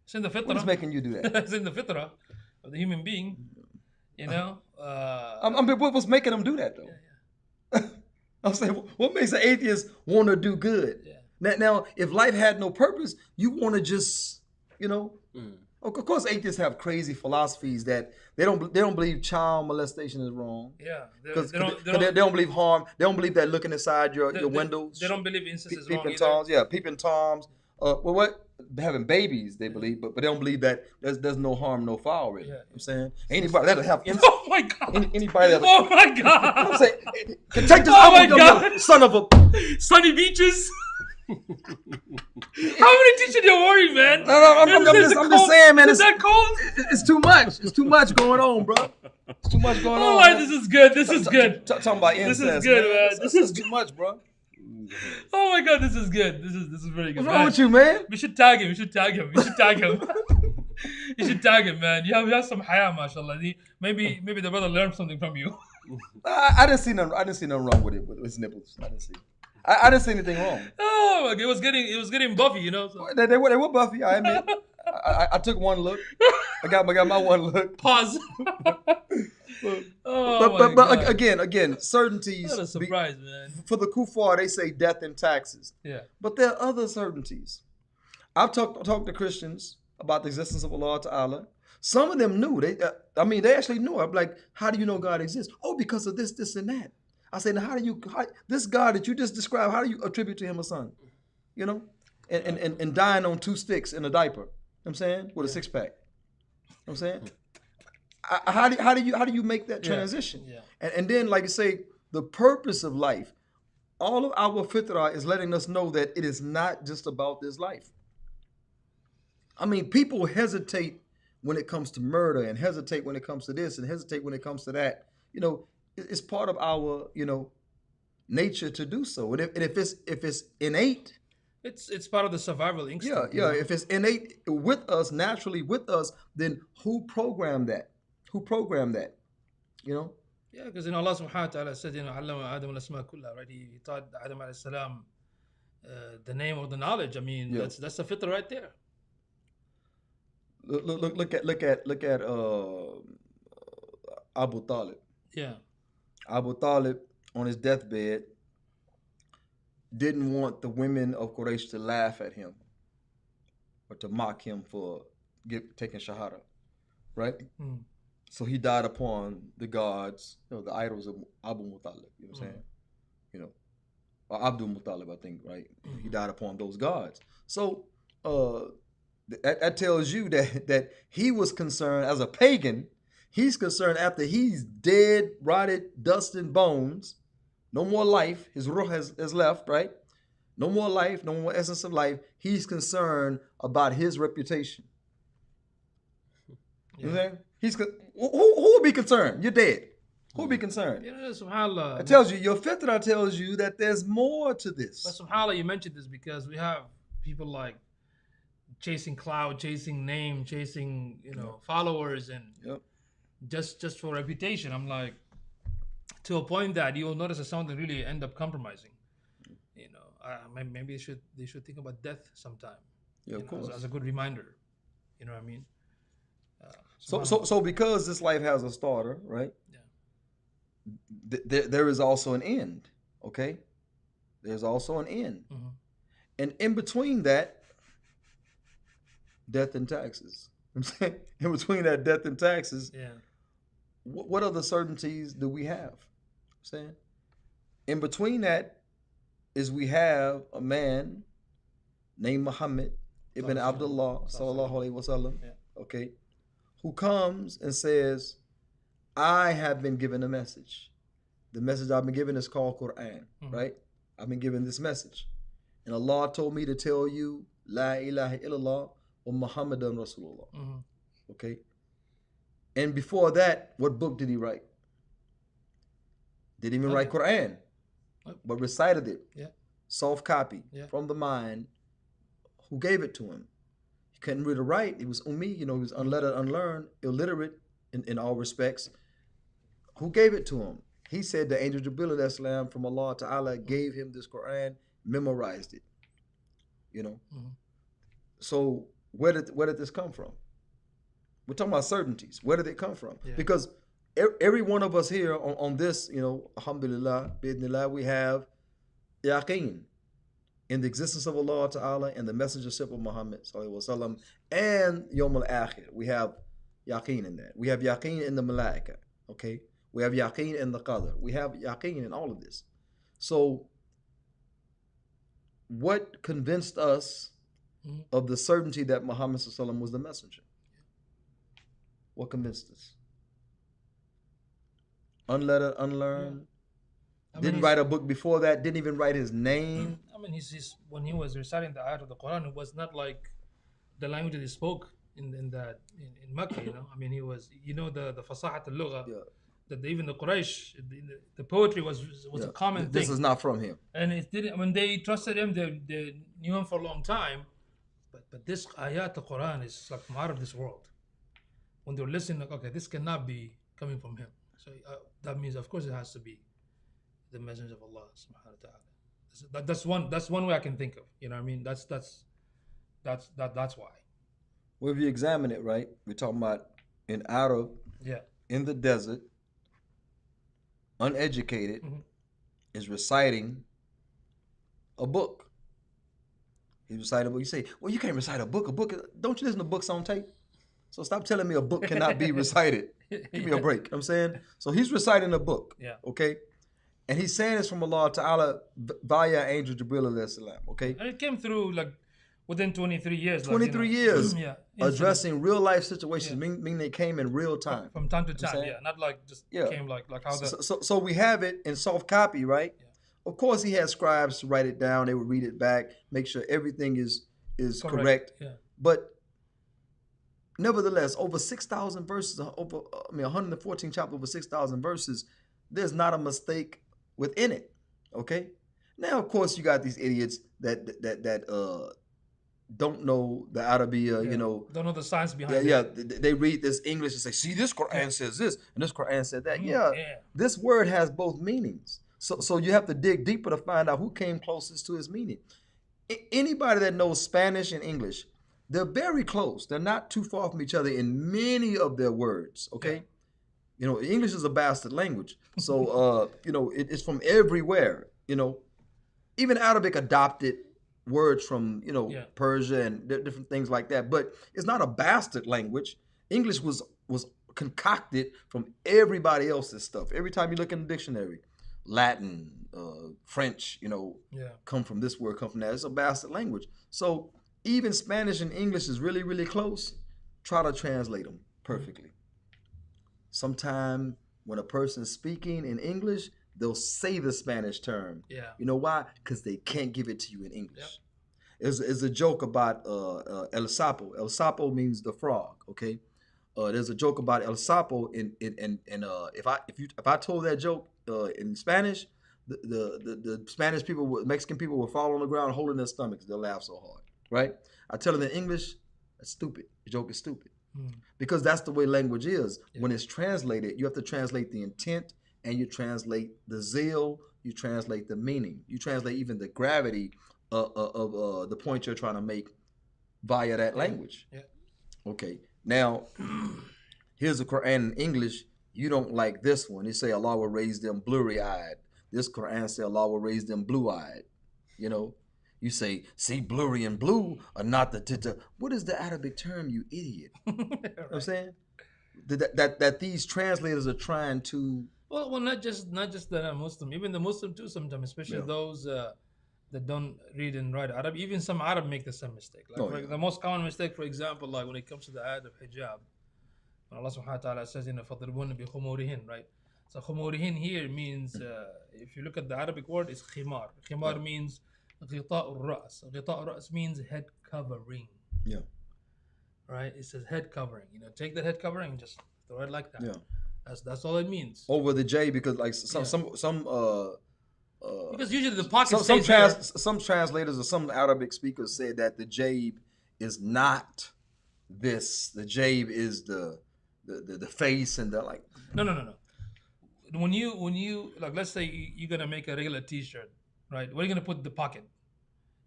It's in the fitrah. What is making you do that? It's in the fitrah of the human being. You know? I mean, what's making them do that, though? I'm saying, what makes an atheist want to do good? Yeah. Now, if life had no purpose, you want to just, you know... Of course, atheists have crazy philosophies that they don't believe child molestation is wrong. Yeah, They don't believe harm. They don't believe that looking inside your windows. They don't believe incest is peeping wrong toms, yeah, peeping toms. Well, what having babies they believe, but they don't believe that there's no harm, no foul. Really, Yeah. you know what I'm saying anybody that'll have incest. Oh my god! Anybody that'll. Oh my god! I'm saying, can take this. Oh my God. Son of a. Sunny beaches. How many teachers you worried, man? No, I'm just saying, man. Is that cold? It's too much. It's too much going on, bro. It's too much going on. Oh my, this is good. This is good. Talking about incest. This is good, man. This is too much, bro. Oh my god, this is good. This is very good. What's wrong with you, man? We should tag him. You should tag him. You should tag him, man. You have some haya, mashallah. Maybe the brother learned something from you. I didn't see nothing wrong with it with his nipples. I didn't see. I didn't see anything wrong. Oh my god, it was getting buffy, you know. So. They were buffy. I admit. I took one look. I got my one look. Pause. But again, certainties. What a surprise, man. For the Kuffar, they say death and taxes. Yeah. But there are other certainties. I've talked to Christians about the existence of Allah Ta'ala. Some of them knew. They actually knew. I'm like, how do you know God exists? Oh, because of this, this, and that. I say, now this God that you just described, how do you attribute to him a son? You know? And dying on 2 sticks in a diaper. You know what I'm saying? With a 6-pack. You know what I'm saying? How do you make that transition? Yeah. And then, like you say, the purpose of life, all of our fitrah is letting us know that it is not just about this life. I mean, people hesitate when it comes to murder, and hesitate when it comes to this, and hesitate when it comes to that. You know, it's part of our, you know, nature to do so. And if it's innate, it's part of the survival instinct. Yeah. If it's innate with us, naturally with us, then who programmed that? Who programmed that? You know? Yeah, because Allah subhanahu wa ta'ala said, you know, Allama Adam al-asma kulla, right? He taught Adam alayhi salam the name of the knowledge. I mean, that's the fitrah right there. Look at Abu Talib. Yeah. Abu Talib on his deathbed didn't want the women of Quraysh to laugh at him or to mock him for taking shahada, right? So he died upon the gods, you know, the idols of Abu Muttalib, you know what I'm saying? You know, or Abdul Muttalib, I think, right? He died upon those gods. So that tells you that he was concerned as a pagan. He's concerned after he's dead, rotted, dust and bones. no more life. His ruh has left, right? No more life, no more essence of life. He's concerned about his reputation. You know what I'm saying? Who would be concerned? You're dead. Who would be concerned? You know, subhanAllah. It tells you, your fitrah tells you that there's more to But this. subhanAllah, you mentioned this because we have people like chasing clout, chasing name, chasing followers, and Yep. just for reputation. I'm like, to a point that you'll notice that some of them really end up compromising. You know, maybe they should think about death sometime. Yeah, of course. As a good reminder. You know what I mean? So because this life has a starter, right? Yeah. There is also an end. Okay. There's also an end, and in between that, death and taxes. I'm saying, in between that death and taxes, Yeah. what other certainties do we have? I'm saying, in between that is we have a man named Muhammad ibn Abdullah sallallahu alaihi wasallam. Okay, who comes and says, I have been given a message. The message I've been given is called Quran, right? I've been given this message. And Allah told me to tell you, La ilaha illallah wa Muhammadan Rasulullah. Okay? And before that, what book did he write? Didn't even write Quran, but recited it. Yeah. Soft copy from the mind. Who gave it to him? He couldn't read or write. He was ummi, he was unlettered, unlearned, illiterate in all respects. Who gave it to him? He said the angel Jibril alayhi salam from Allah Ta'ala gave him this Quran, memorized it. So where did this come from? We're talking about certainties. Where did it come from? Yeah. Because every one of us here on this, alhamdulillah, bi'idhnillah, we have yaqeen in the existence of Allah Ta'ala and the messengership of Muhammad sallallahu alaihi wasallam and Yawm al-Akhir. We have yaqeen in that. We have yaqeen in the malaika. Okay? We have yaqeen in the qadr. We have yaqeen in all of this. So what convinced us of the certainty that Muhammad sallallahu alaihi wasallam was the messenger? What convinced us? Unlettered, unlearned. Didn't write a book before that. Didn't even write his name. I mean, he's when he was reciting the ayat of the Quran, it was not like the language that he spoke in Mecca. I mean, he was the fasahat al-lugha. Yeah. That even the Quraysh, the poetry was a common thing. This is not from him. And it didn't. When they trusted him, they knew him for a long time. But this ayat of Quran is like from out of this world. When they're listening, like, okay, this cannot be coming from him. So that means, of course, it has to be the messenger of Allah subhanahu wa ta'ala. That's one way I can think of. You know what I mean? That's why. Well, if you examine it, right, we're talking about an Arab in the desert, uneducated, is reciting a book. He's reciting a book. You say, well, you can't recite a book. Don't you listen to books on tape? So stop telling me a book cannot be recited. Give me a break. I'm saying, so he's reciting a book. Yeah. Okay. And he's saying this from Allah Ta'ala via Angel Jibril alayhi salam. Okay. And it came through like within 23 years. 23 years. Yeah. Addressing real life situations, meaning they came in real time. From time to time, not like just came like how the. So we have it in soft copy, right? Yeah. Of course, he had scribes to write it down. They would read it back, make sure everything is correct. Yeah. But nevertheless, over 6,000 verses, 114 chapters, over 6,000 verses, there's not a mistake within it. Okay. Now, of course, you got these idiots that don't know the Arabiya, don't know the science behind it. Yeah, they read this English and say, see, this Quran says this, and this Quran said that. This word has both meanings. So you have to dig deeper to find out who came closest to his meaning. Anybody that knows Spanish and English, they're very close. They're not too far from each other in many of their words, okay? Yeah. English is a bastard language. So, it's from everywhere, Even Arabic adopted words from, Persia and different things like that. But it's not a bastard language. English was concocted from everybody else's stuff. Every time you look in the dictionary, Latin, French, come from this word, come from that. It's a bastard language. So even Spanish and English is really, really close. Try to translate them perfectly. Sometime when a person is speaking in English, they'll say the Spanish term. Yeah. You know why? Because they can't give it to you in English. It's a joke about El Sapo. El Sapo means the frog. Okay. There's a joke about El Sapo if I told that joke in Spanish, the Spanish people, Mexican people will fall on the ground holding their stomachs. They'll laugh so hard, right? I tell them in English, that's stupid. The joke is stupid because that's the way language is. Yeah. When it's translated, you have to translate the intent and you translate the zeal. You translate the meaning. You translate even the gravity of the point you're trying to make via that language. Yeah. Okay. Now, here's the Quran in English. You don't like this one. They say Allah will raise them blurry-eyed. This Quran say Allah will raise them blue-eyed. You know, you say, see, blurry and blue are not the. What is the Arabic term, you idiot? Right. You know what I'm saying? That these translators are trying to. Well, not just the Muslim, even the Muslim too sometimes, especially those that don't read and write Arab. Even some Arab make the same mistake. Like the most common mistake, for example, like when it comes to the ayat of hijab, when Allah subhanahu wa ta'ala says in فَضْرِبُونَ بِخُمُورِهِنْ, right? So khumurihin here means, if you look at the Arabic word, it's khimar. Khimar means غِطَاءُ الرَّأْس. غِطَاءُ الرَّأْس means head covering. Yeah. Right? It says head covering. You know, take the head covering and just throw it like that. Yeah. That's all it means. Over the J, because like because usually the pocket stays there. Some translators or some Arabic speakers say that the jabe is not this. The jabe is the face and the like. No. When you like, let's say you're gonna make a regular T-shirt, right? Where are you gonna put the pocket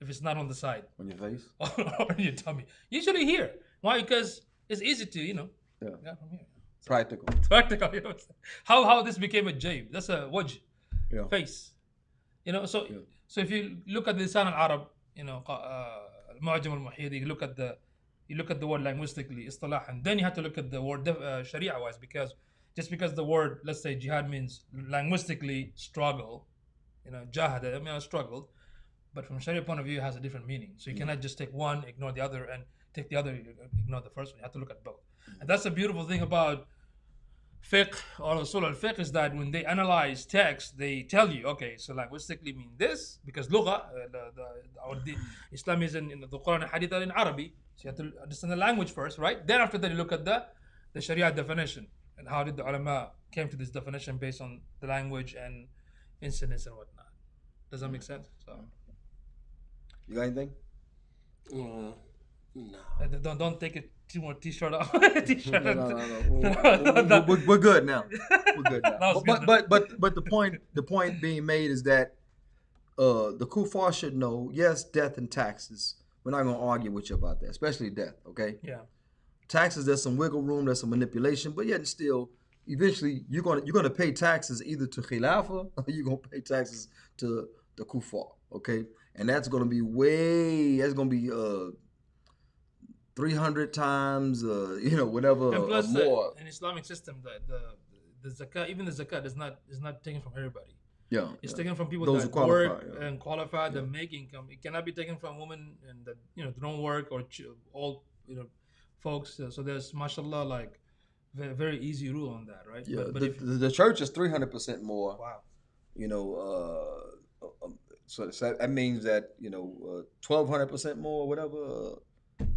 if it's not on the side? On your face or on your tummy? Usually here. Why? Because it's easy to from here. So, practical. You know, how this became a jabe? That's a wajh, face. You know, so if you look at the Lisan al-Arab, you know, al-Mu'jam al-Muhidi, you look at the word linguistically, istilahan, then you have to look at the word sharia-wise, because just because the word, let's say jihad means linguistically struggle, you know, jahada, I mean I struggled, but from sharia point of view it has a different meaning. So you cannot just take one, ignore the other, and take the other, ignore the first one. You have to look at both. And that's the beautiful thing about fiqh or usul al-fiqh, is that when they analyze text, they tell you, okay, so linguistically mean this, because lugha, Islam is in the Quran and Hadith are in Arabic, so you have to understand the language first, right? Then after that you look at the Sharia definition, and how did the ulama came to this definition based on the language and incidents and whatnot. Does that make sense? So, you got anything? No. Don't take it too much T-shirt off. No. We're good now. We're good now. But the point being made is that the Kuffar should know, yes, death and taxes. We're not gonna argue with you about that, especially death. Okay. Yeah. Taxes, there's some wiggle room, there's some manipulation, but yet still, eventually you're gonna pay taxes either to Khilafah or you're gonna pay taxes to the Kuffar. Okay, and that's gonna be 300 times, whatever, and plus, more. In Islamic system, the zakat, even the zakat is not taken from everybody. Yeah, it's taken from people those that who work and qualified and make income. It cannot be taken from women and that don't work, or all folks. So there's, mashallah, like very, very easy rule on that, right? Yeah, but the church is 300% more. Wow. So that means that 1,200% more, whatever.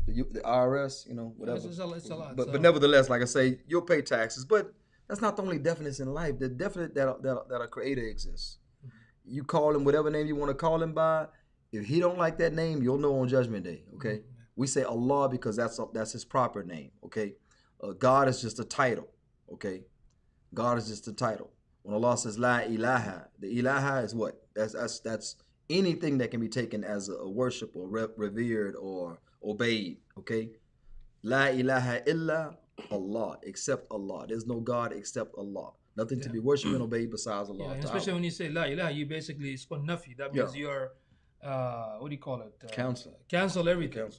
The IRS, whatever. It's a lot. But nevertheless, like I say, you'll pay taxes. But that's not the only definite in life. The definite that a creator exists. Mm-hmm. You call him whatever name you want to call him by. If he don't like that name, you'll know on Judgment Day. Okay. Mm-hmm. We say Allah because that's his proper name. Okay. God is just a title. Okay. God is just a title. When Allah says La ilaha, the ilaha is what? That's anything that can be taken as a worship or revered or obeyed. Okay. La ilaha illa Allah, except Allah. There's no God except Allah. Nothing to be worshipped and obeyed besides Allah. Yeah, and especially when you say La ilaha, you basically, it's called nafi. That means you're what do you call it? Cancel everything.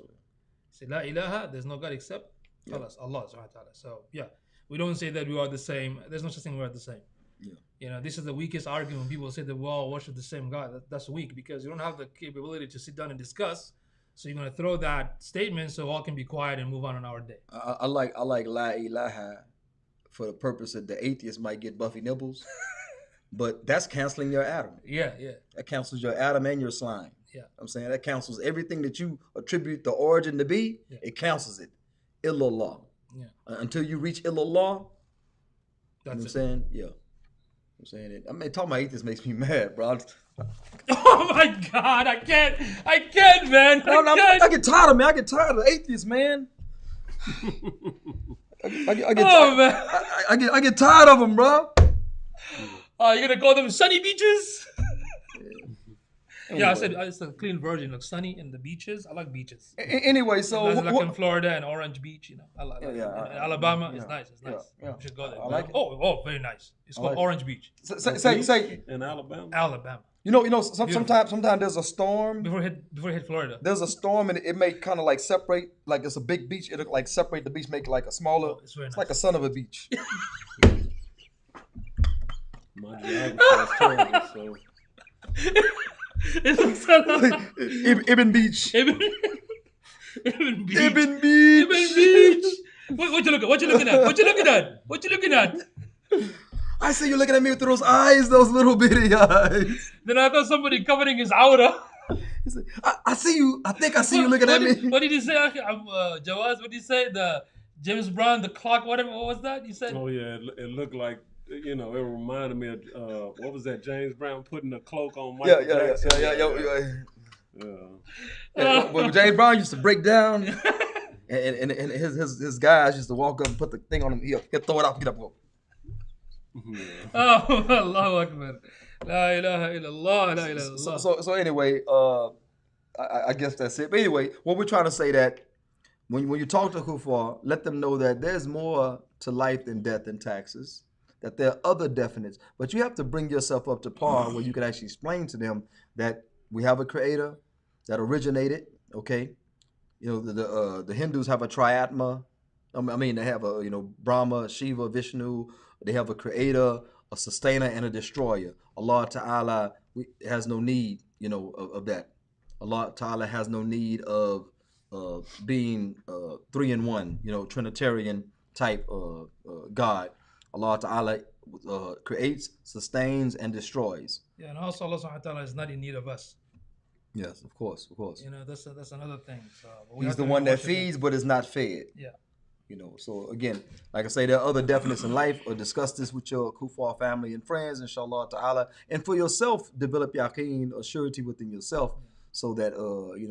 Say La ilaha, there's no God except Allah subhanahu wa ta'ala. So we don't say that we are the same. There's no such thing we are the same. Yeah. This is the weakest argument. People say that we all worship the same God. That's weak, because you don't have the capability to sit down and discuss. So you're gonna throw that statement so all can be quiet and move on our day. I like La ilaha for the purpose that the atheist might get Buffy nipples. but that's canceling your Adam. Yeah. That cancels your Adam and your slime. Yeah. I'm saying that cancels everything that you attribute the origin to be. Yeah. It cancels it. Illallah. Yeah. Until you reach illallah, you know what I'm That's it. saying? Yeah. I'm saying it. I mean, talking about atheists makes me mad, bro. Oh my God, I can't, man. I get tired of, man. I get tired of atheists, man. I get tired of them, bro. You're gonna call them sunny beaches? Yeah, I said it's a clean version of sunny and the beaches. I like beaches. Anyway, so Like in Florida and Orange Beach, I like in Alabama. yeah, it's nice. It's nice. yeah. We should go there. I like it. Oh, very nice. It's called like it. Orange Beach, say, in Alabama. Alabama. sometimes there's a storm. Before it hit Florida. There's a storm and it may kind of like separate, like it's a big beach. It'll like separate the beach, make it like a smaller. Oh, it's very It's nice. like a son of a beach. My geography is terrible, so It's Ibn Beach. Ibn Beach. Ibn Beach. Ibn Beach. What you looking at? What you looking at? I see you looking at me with those eyes, those little bitty eyes. Then I thought somebody covering his aura. He said, I see you. I think I see you looking at me. What did he say? Jawaz, what did he say? The James Brown, the clock, whatever. What was that? You said? oh yeah, it looked like it reminded me of what was that James Brown putting a cloak on Michael Jackson? Yeah. When James Brown used to break down, and his guys used to walk up and put the thing on him. He'll throw it out, get up. Go. Oh, Allahu Akbar. La ilaha illallah, la ilaha illallah. So anyway, I guess that's it. But anyway, what we're trying to say that when you talk to Kuffar, let them know that there's more to life than death and taxes. That there are other definites, but you have to bring yourself up to par where you can actually explain to them that we have a creator that originated. Okay, the Hindus have a triatma. I mean, they have a Brahma, Shiva, Vishnu. They have a creator, a sustainer, and a destroyer. Allah Ta'ala has no need, of that. Allah Ta'ala has no need of being 3 in 1, Trinitarian type God. Allah Ta'ala creates, sustains, and destroys. Yeah, and also Allah subhanahu wa ta'ala is not in need of us. Yes, of course. That's another thing. So He's the one that feeds but is not fed. Yeah. So again, like I say, there are other definites in life. Or discuss this with your Kuffar family and friends, inshallah ta'ala. And for yourself, develop yaqeen or surety within yourself so that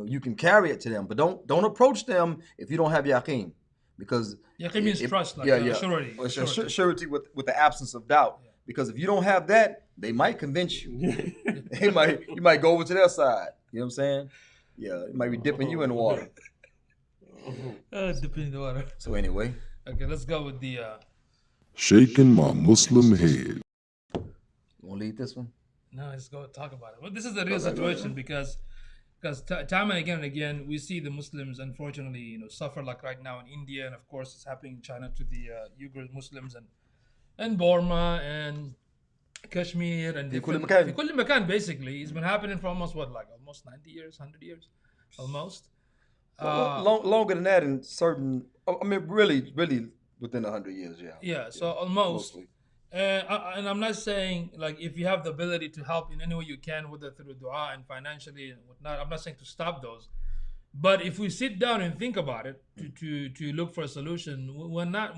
you can carry it to them. But don't approach them if you don't have yaqeen. Because yaqeen means trust, like surety. Or surety with the absence of doubt. Yeah. Because if you don't have that, they might convince you. You might go over to their side. You know what I'm saying? Yeah, it might be dipping you in the water. Dipping in the water. So anyway. Okay, let's go with the shaking my Muslim head. You want to lead this one? No, let's go talk about it. Well, this is the real situation because time and again we see the Muslims unfortunately suffer, like right now in India, and of course it's happening in China to the Uyghur Muslims and Burma and Kashmir and different Kulli Makan, basically. It's been happening for almost 90 years, 100 years, almost. Longer than that in certain. I mean, really within 100 years, yeah. Yeah, so almost. Mostly. And I'm not saying like if you have the ability to help in any way you can, whether through dua and financially and whatnot, I'm not saying to stop those. But if we sit down and think about it, to look for a solution, we're not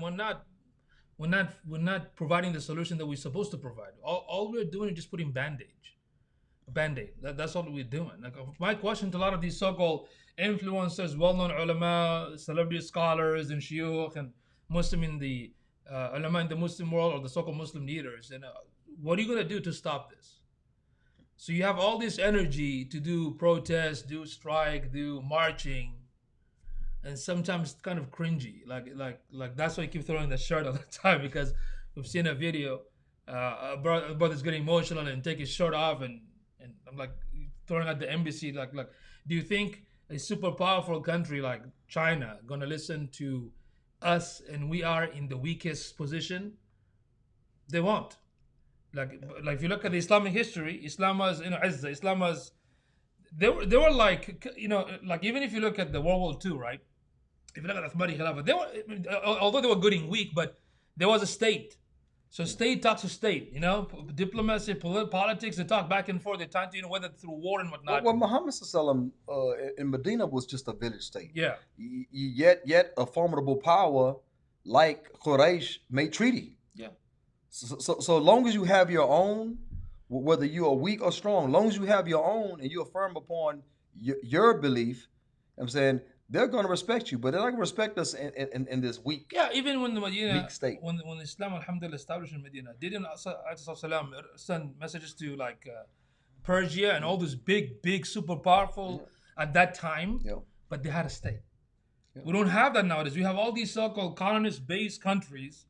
providing the solution that we're supposed to provide. All we're doing is just putting band-aid. That's all we're doing. Like my question to a lot of these so-called influencers, well-known ulama, celebrity scholars, and shuyukh and Muslim in the ulama in the Muslim world, or the so-called Muslim leaders, and what are you gonna do to stop this? So you have all this energy to do protests, do strike, do marching, and sometimes it's kind of cringy. Like that's why I keep throwing the shirt all the time, because we've seen a video, a brother's getting emotional and take his shirt off, and I'm like throwing at the embassy, like do you think a super powerful country like China gonna listen to us, and we are in the weakest position? They won't. Like if you look at the Islamic history, Islam was Izzah. Islam was they were like even if you look at the World War II, right? If you look at Uthmani Khilafah, they were, although they were getting weak, but there was a state. So state talks to state, diplomacy, politics, they talk back and forth. They talk to, whether through war and whatnot. Well, Muhammad Sallam in Medina was just a village state. Yeah. Yet a formidable power like Quraysh made treaty. Yeah. So long as you have your own, whether you are weak or strong, long as you have your own and you're firm upon your belief, I'm saying they're going to respect you, but they're not going to respect us in this weak. Yeah, even when the Medina, weak state. when Islam, alhamdulillah, established in Medina, didn't Salam send messages to like Persia and all those big, super powerful at that time, but they had a state. Yeah. We don't have that nowadays. We have all these so-called colonist-based countries,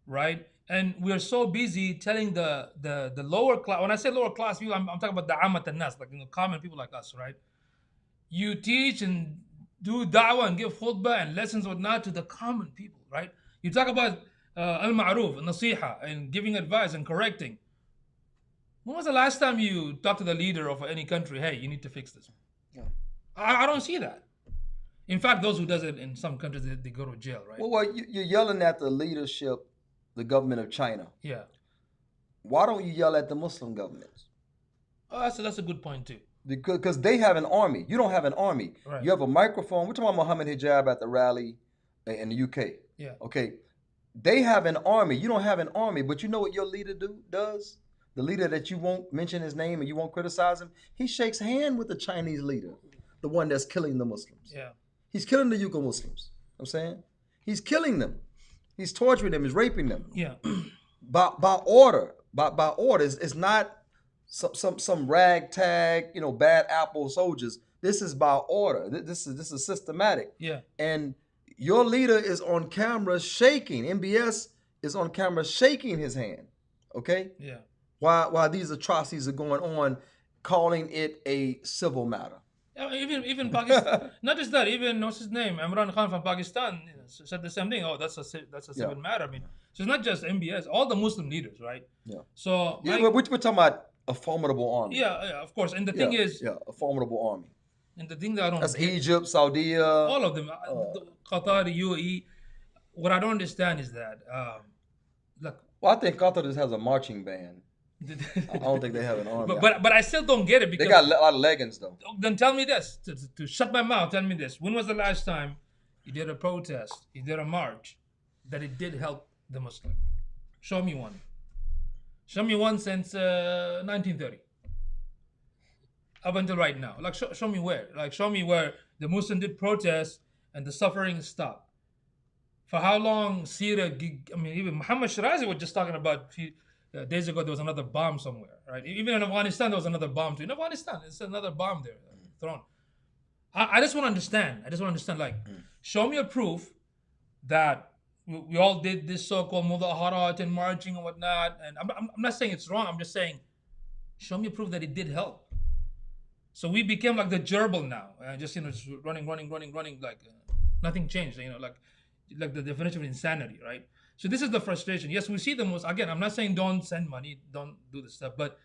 right? And we're so busy telling the lower class. When I say lower class people, I'm talking about the amat al-nas, like common people like us, right? You teach and do da'wah and give khutbah and lessons whatnot to the common people, right? You talk about al-ma'ruf, nasiha, and giving advice and correcting. When was the last time you talked to the leader of any country? Hey, you need to fix this. Yeah. I don't see that. In fact, those who does it in some countries, they go to jail, right? Well, you're yelling at the leadership, the government of China. Yeah. Why don't you yell at the Muslim governments? Oh, that's a good point too. Because they have an army. You don't have an army. Right. You have a microphone. We're talking about Muhammad Hijab at the rally in the UK. Yeah. Okay. They have an army. You don't have an army, but you know what your leader does? The leader that you won't mention his name and you won't criticize him, he shakes hand with the Chinese leader, the one that's killing the Muslims. Yeah. He's killing the Uyghur Muslims. I'm saying he's killing them. He's torturing them. He's raping them. Yeah. by order. By orders. It's not some ragtag, bad apple soldiers. This is by order. This is systematic. Yeah. And your leader is on camera shaking. MBS is on camera shaking his hand. Okay. Yeah. While these atrocities are going on, calling it a civil matter. Even Pakistan, not just that. Even what's his name, Imran Khan from Pakistan, said the same thing. Oh, that's a civil matter. I mean, so it's not just MBS. All the Muslim leaders, right? Yeah. So we're talking about a formidable army. Yeah, of course. And the thing is, a formidable army. And the thing that I don't that's Egypt, Saudi, all of them, Qatar, UAE. What I don't understand is that, look. Well, I think Qatar just has a marching band. I don't think they have an army. But I still don't get it because they got a lot of leggings though. Then tell me this, to shut my mouth. Tell me this: when was the last time you did a protest, you did a march, that it did help the Muslim? Show me one. Show me one since 1930 up until right now. Like show me where. Like show me where the Muslim did protest and the suffering stopped. For how long Syria? I mean, even Muhammad Shirazi was just talking about. Days ago, there was another bomb somewhere, right? Even in Afghanistan, there was another bomb too. In Afghanistan, there's another bomb there thrown. I just want to understand. Like, show me a proof that we all did this so-called mudaharat and marching and whatnot. And I'm not saying it's wrong. I'm just saying, show me a proof that it did help. So we became like the gerbil now, just running, like nothing changed. Like the definition of insanity, right? So this is the frustration. Yes, we see the most. Again, I'm not saying don't send money, don't do this stuff, but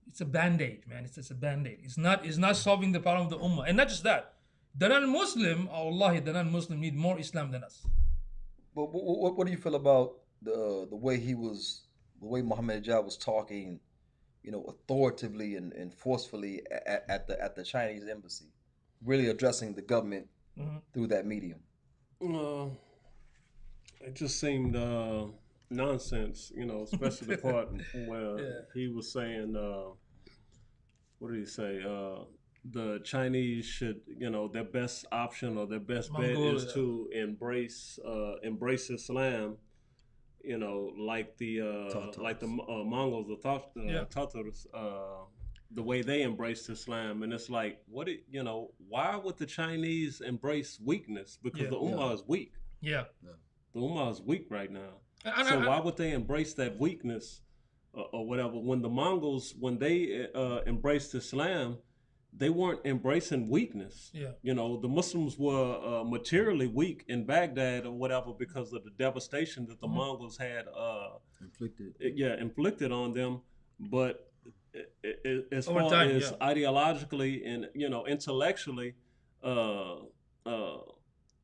it's a band-aid, man. It's just a band-aid. It's not solving the problem of the ummah. And not just that. The non-Muslim, wallahi, the non-Muslim need more Islam than us. But what do you feel about the way Muhammad Hijab was talking, authoritatively and forcefully at the Chinese embassy, really addressing the government through that medium? It just seemed nonsense, especially the part where he was saying, what did he say? The Chinese should, their best option or their best bet is to embrace Islam, like the Mongols, the Tatars, the way they embraced Islam. And it's like, why would the Chinese embrace weakness? Because the Ummah is weak. Yeah. The Ummah is weak right now. So why would they embrace that weakness or whatever? When the Mongols, when they embraced Islam, they weren't embracing weakness. Yeah. The Muslims were materially weak in Baghdad or whatever because of the devastation that the Mongols had inflicted on them. But as far as ideologically and intellectually,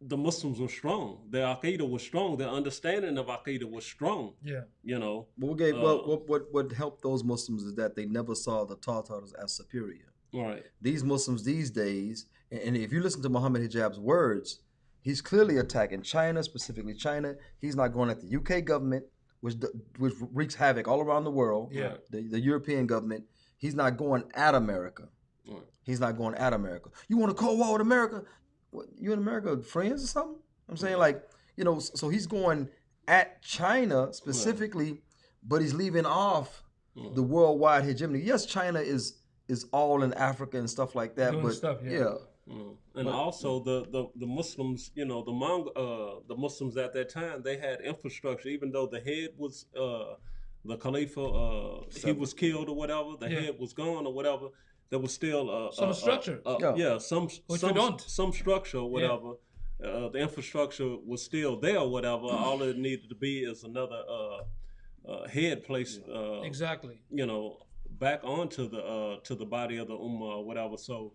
the Muslims were strong. Their Aqidah was strong. Their understanding of Aqidah was strong. Yeah. You know. But what helped those Muslims is that they never saw the Tartars as superior. Right. These Muslims these days, and if you listen to Muhammad Hijab's words, he's clearly attacking China, specifically China. He's not going at the UK government, which wreaks havoc all around the world. Yeah. The European government. He's not going at America. Right. He's not going at America. You want to Cold War with America? What, you and America friends or something? I'm saying, like, you know, so he's going at China specifically, but he's leaving off the worldwide hegemony. Yes, China is all in Africa and stuff like that, Doing but stuff, yeah. And also the Muslims, you know, the Muslims at that time, they had infrastructure. Even though the head was the Khalifa, he was killed or whatever, the head was gone or whatever. There was still Some structure. some structure or whatever. The infrastructure was still there or whatever. All it needed to be is another head placed. Exactly. You know, back onto the body of the ummah or whatever. So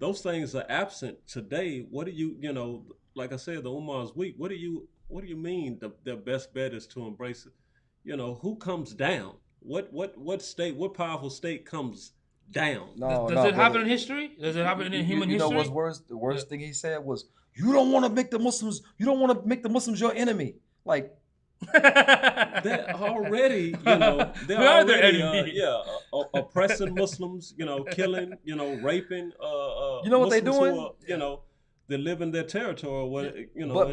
those things are absent today. What do you know? Like I said, the ummah is weak. What do you mean the best bet is to embrace it? You know, who comes down? What state? What powerful state comes down? Does it happen in history? Does it happen in human history? You know what's worse? The worst thing he said was, "You don't want to make the Muslims. You don't want to make the Muslims your enemy." Like, they're already, you know, they're already, oppressing Muslims. You know, killing, you know, raping. You know what Muslims they're doing? Who are, you know, they live in their territory. What you know,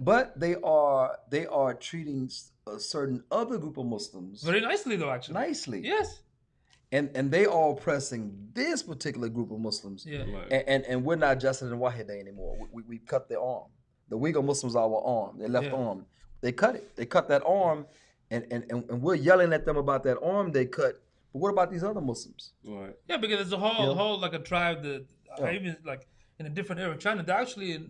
but they are treating a certain other group of Muslims very nicely, though. Actually, nicely. Yes. And they are oppressing this particular group of Muslims. Yeah. Right. And we're not Jasad and Wahida anymore. We cut their arm. The Uyghur Muslims are our arm, their left arm. They cut it. They cut that arm, and we're yelling at them about that arm they cut. But what about these other Muslims? Right. Yeah, because there's a whole like a tribe that even like in a different area of China, they're actually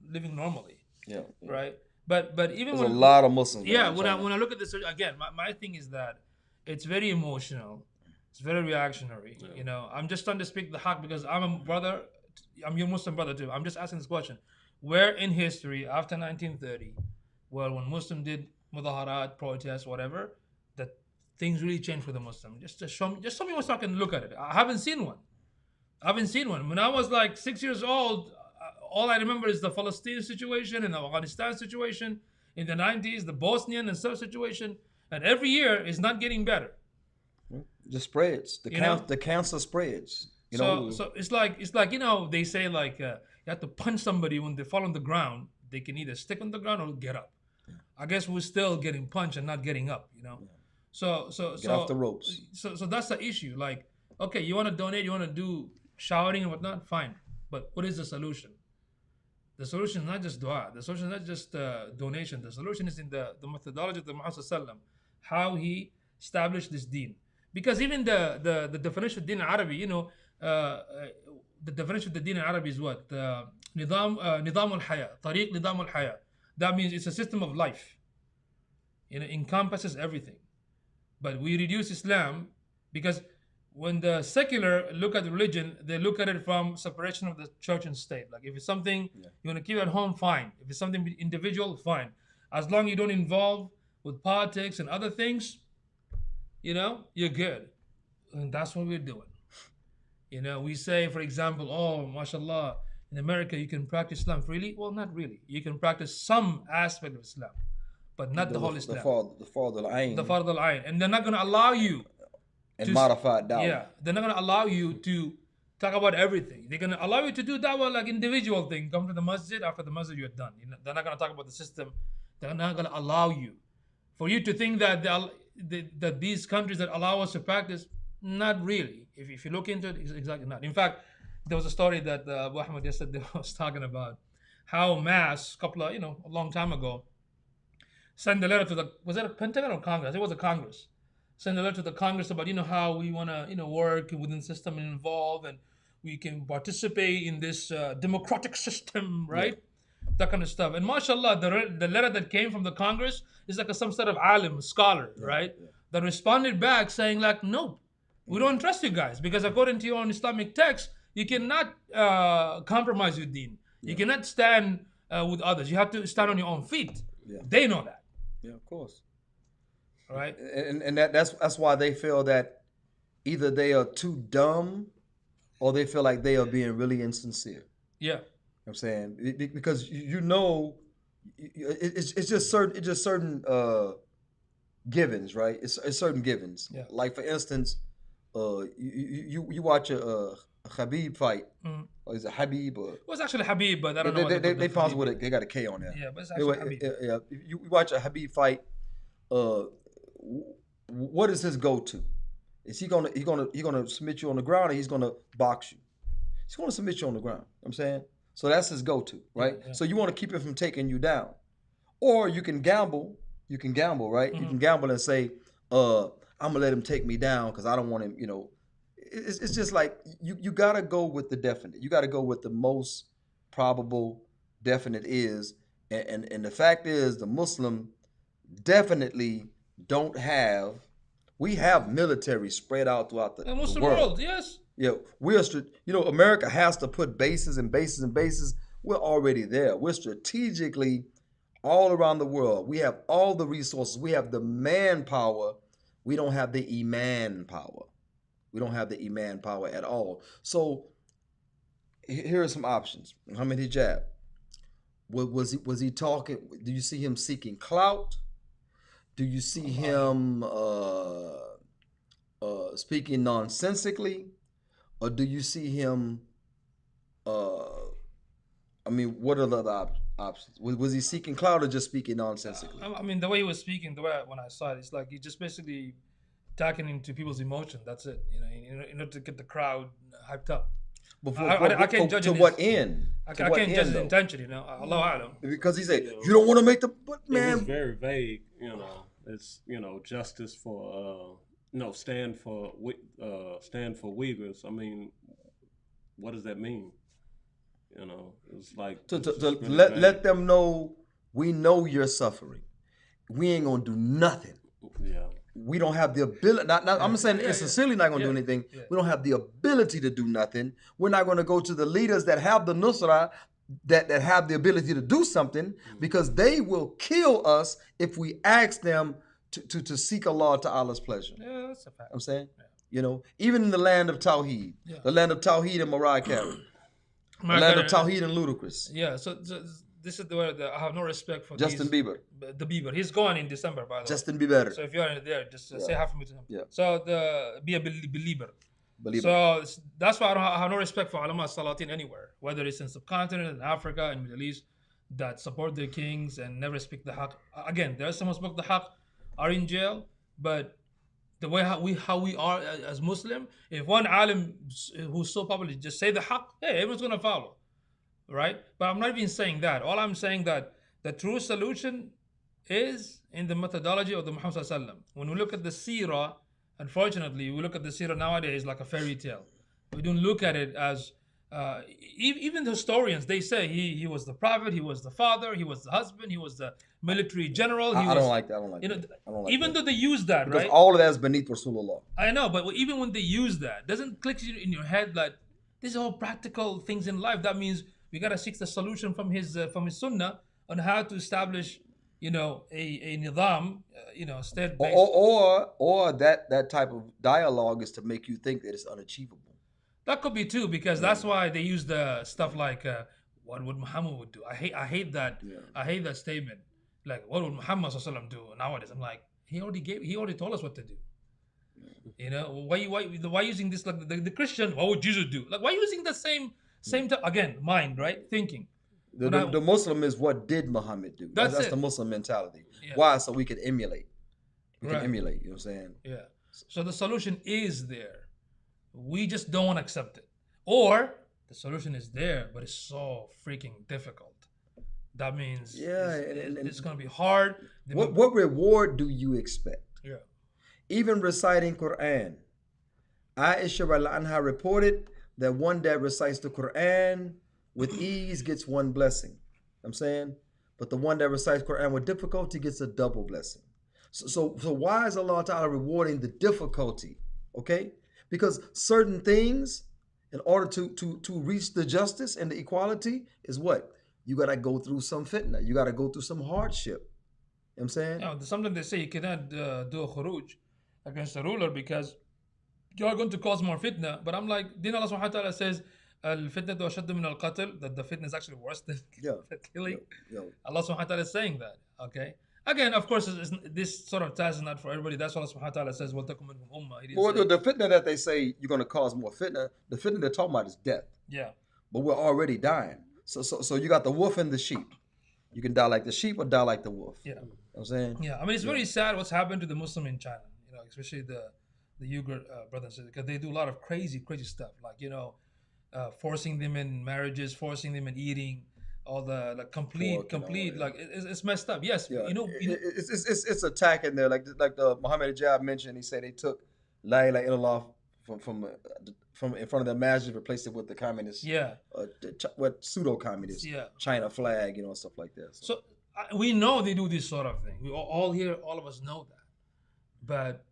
living normally. Yeah. Right. But even there's a lot of Muslims. Yeah. When I look at this again, my thing is that it's very emotional. It's very reactionary. You know, I'm just trying to speak the haqq because I'm a brother. I'm your Muslim brother too. I'm just asking this question: where in history after 1930, well, when Muslim did mudaharat, protests, whatever, that things really changed for the Muslim? Just show me one so I can look at it. I haven't seen one. When I was like 6 years old, all I remember is the Palestinian situation and the Afghanistan situation in the 90s, the Bosnian and stuff situation, and every year is not getting better. Just spreads. The cancer spreads. You know. So it's like you know, they say like you have to punch somebody when they fall on the ground. They can either stick on the ground or get up. I guess we're still getting punched and not getting up. You know. So get off the ropes. So that's the issue. Like, okay, you want to donate, you want to do showering and whatnot, fine. But what is the solution? The solution is not just dua. The solution is not just donation. The solution is in the methodology of the Muhammad sallallahu alaihi wasallam, how he established this deen. Because even the definition of deen in Arabic, you know, the definition of the deen in Arabic is what? Nidam al-haya, tariq nidam al-haya. That means it's a system of life. You know, encompasses everything. But we reduce Islam because when the secular look at religion, they look at it from separation of the church and state. Like if it's something you want to keep at home, fine. If it's something individual, fine. As long as you don't involve with politics and other things, you know, you're good. And that's what we're doing. You know, we say, for example, oh, mashallah, in America you can practice Islam freely. Well, not really. You can practice some aspect of Islam, but not the whole Islam. The fard al-ain. The fard al-ain. And they're not going to allow you and modified dawah. Yeah, they're not going to allow you to talk about everything. They're going to allow you to do dawah like individual thing. Come to the masjid, after the masjid you're done. They're not going to talk about the system. They're not going to allow you. For you to think that that these countries that allow us to practice, not really. If you look into it, it's exactly not. In fact, there was a story that Abu Ahmad yesterday was talking about how Mass, a long time ago, sent a letter to the, was that a Pentagon or Congress? It was a Congress. Send a letter to the Congress about, how we want to, work within the system and involve and we can participate in this democratic system, right? Yeah. That kind of stuff. And mashallah, the letter that came from the Congress is like some sort of alim, scholar, right? Yeah. That responded back saying like, no, we don't trust you guys because according to your own Islamic text, you cannot compromise your deen. Yeah. You cannot stand with others. You have to stand on your own feet. Yeah. They know that, Yeah, of course. all right? And that's why they feel that either they are too dumb or they feel like they are being really insincere. Yeah. You know what I'm saying? Because you know, it's just certain givens, right? It's certain givens. Yeah. Like for instance, you watch a Habib fight, or is it Habib or It was actually Habib, but I don't know what they pause with it. They got a K on there. Yeah, but it's actually Anyway, Habib. yeah, you watch a Habib fight. What is his go-to? Is he gonna submit you on the ground, or he's gonna box you? He's gonna submit you on the ground. You know what I'm saying, so that's his go-to, right? Yeah. So you want to keep him from taking you down, or you can gamble. You can gamble, right? You can gamble and say, I'm gonna let him take me down because I don't want him. You know, it's just like you gotta go with the definite. You gotta go with the most probable definite is, and the fact is the Muslim definitely don't have. We have military spread out throughout the Muslim world. world, yes. Yeah, America has to put bases and bases and bases. We're already there. We're strategically all around the world. We have all the resources. We have the manpower. We don't have the iman power. We don't have the iman power at all. So here are some options. Muhammad Hijab. Was he talking? Do you see him seeking clout? Do you see him speaking nonsensically, or do you see him? What are the other options? Was he seeking clout or just speaking nonsensically? I mean, the way he was speaking, when I saw it, it's like he just basically tapping into people's emotion. That's it. You know, in order to get the crowd hyped up. I can't judge to his, what end? I can't judge his intention. You know, Allah Alam. Because he said you don't want to make the. But man, it was very vague. You know, it's justice for stand for Uyghurs. I mean, what does that mean? You know, it's like to really let them know we know you're suffering. We ain't gonna do nothing. Yeah. We don't have the ability. I'm saying sincerely not going to do anything. Yeah. We don't have the ability to do nothing. We're not going to go to the leaders that have the nusra, that have the ability to do something, because they will kill us if we ask them to seek Allah to Allah's pleasure. Yeah, that's a fact. I'm saying, even in the land of Tawheed, the land of Tawheed and Mariah Carey, the land of Tawheed and Ludacris. Yeah, so this is where I have no respect for Justin Bieber. The Bieber. He's going in December, by the way. Justin Bieber. So if you're there, just say hi for me to him. Yeah. So be a believer. So that's why I have no respect for ulama salatin anywhere, whether it's in subcontinent, in Africa, in Middle East, that support their kings and never speak the haqq. Again, there are some who speak the haqq, are in jail, but the way how we are as Muslim, if one alim who's so popular just say the haqq, hey, everyone's gonna follow. Right? But I'm not even saying that. All I'm saying that the true solution is in the methodology of the Muhammad Sallallahu Alaihi Wasallam. When we look at the seerah, unfortunately, we look at the seerah nowadays like a fairy tale. We don't look at it as even the historians, they say he was the prophet, he was the father, he was the husband, he was the military general. I don't like that. I don't like that. I don't like even that. though they use that, because right? all of that is beneath Rasulullah. I know, but even when they use that, doesn't click in your head that these are all practical things in life. That means we gotta seek the solution from his sunnah on how to establish, a nidam, state-based. Or that type of dialogue is to make you think that it's unachievable. That could be too, because that's why they use the stuff like what would Muhammad would do. I hate that. Yeah. I hate that statement. Like, what would Muhammad Sallallahu do nowadays? I'm like, he already told us what to do. Why using this, like the Christian? What would Jesus do? Like, why using the same again, mind, right? Thinking. The Muslim is what did Muhammad do? That's the Muslim mentality. Yeah. Why? So we can emulate. We can emulate. You know what I'm saying? Yeah. So the solution is there. We just don't want to accept it. Or the solution is there, but it's so freaking difficult. That means it's going to be hard. What reward do you expect? Yeah. Even reciting Quran. Aisha anha reported that one that recites the Quran with ease gets one blessing. I'm saying? But the one that recites Quran with difficulty gets a double blessing. So why is Allah Ta'ala rewarding the difficulty? Okay? Because certain things, in order to reach the justice and the equality, is what? you got to go through some fitna. You got to go through some hardship. You know what I'm saying? There's something they say you cannot do a khuruj against a ruler because you're going to cause more fitna. But I'm like, then Allah subhanahu wa ta'ala says, al-fitna ashaddu min al-qatl, that the fitna is actually worse than killing. Allah subhanahu wa ta'ala is saying that. Okay. Again, of course, this sort of task is not for everybody. That's what Allah subhanahu wa ta'ala says, وَلْتَكُمْ مِنْهُمْ أُمَّةٌ. Well, the fitna that they say you're going to cause more fitna, the fitna they're talking about is death. Yeah. But we're already dying. So you got the wolf and the sheep. You can die like the sheep or die like the wolf. Yeah. You know what I'm saying? Yeah. I mean, it's very sad what's happened to the Muslim in China, especially the Uyghur brothers and sisters, because they do a lot of crazy stuff, like, forcing them in marriages, forcing them in eating, all the like complete, like it's messed up. Yes, it's attacking there. Like the Muhammad Ajab mentioned, he said they took La ilaha illallah from in front of the masjid, replaced it with the communist, what pseudo communist, China flag, stuff like that. So we know they do this sort of thing. We all here, all of us know that. But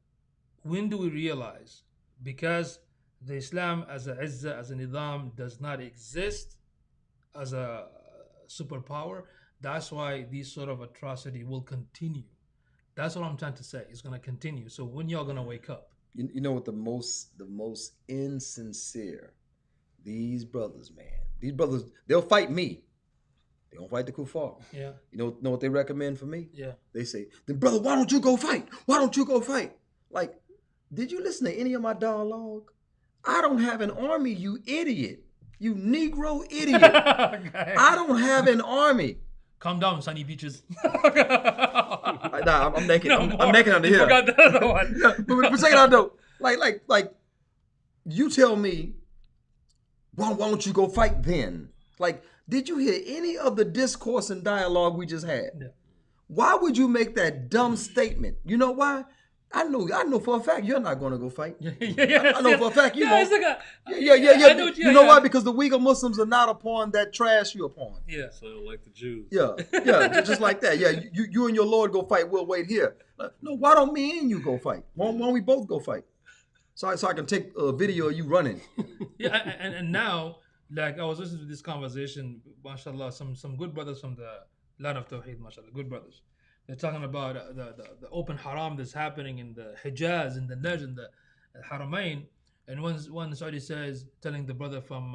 when do we realize? Because the Islam as a izzah, as a nidam, does not exist as a superpower. That's why these sort of atrocity will continue. That's what I'm trying to say. It's going to continue. So when y'all going to wake up? You know what the most insincere, these brothers, man. These brothers, they'll fight me. They don't fight the kuffar. Yeah. You know what they recommend for me? Yeah. They say, then brother, why don't you go fight? Why don't you go fight? Like, did you listen to any of my dialogue? I don't have an army, you idiot. You Negro idiot. Okay. I don't have an army. Calm down, sunny beaches. Nah, I'm naked. I'm naked under here. Forgot the other one. Yeah, but check it out though. Like, you tell me, why don't you go fight then? Like, did you hear any of the discourse and dialogue we just had? Yeah. Why would you make that dumb statement? You know why? I know for a fact you're not going to go fight. I know for a fact you won't. You know why? Because the Uyghur Muslims are not upon that trash you're upon. Yeah. So like the Jews. Yeah, just like that. Yeah, you and your Lord go fight. We'll wait here. No, why don't me and you go fight? Why don't we both go fight? So I can take a video of you running. Yeah, and now, like, I was listening to this conversation, mashallah, some good brothers from the land of Tawheed, mashallah, good brothers. They're talking about the open haram that's happening in the Hijaz, in the Najd, in the Haramain. And one Saudi says, telling the brother from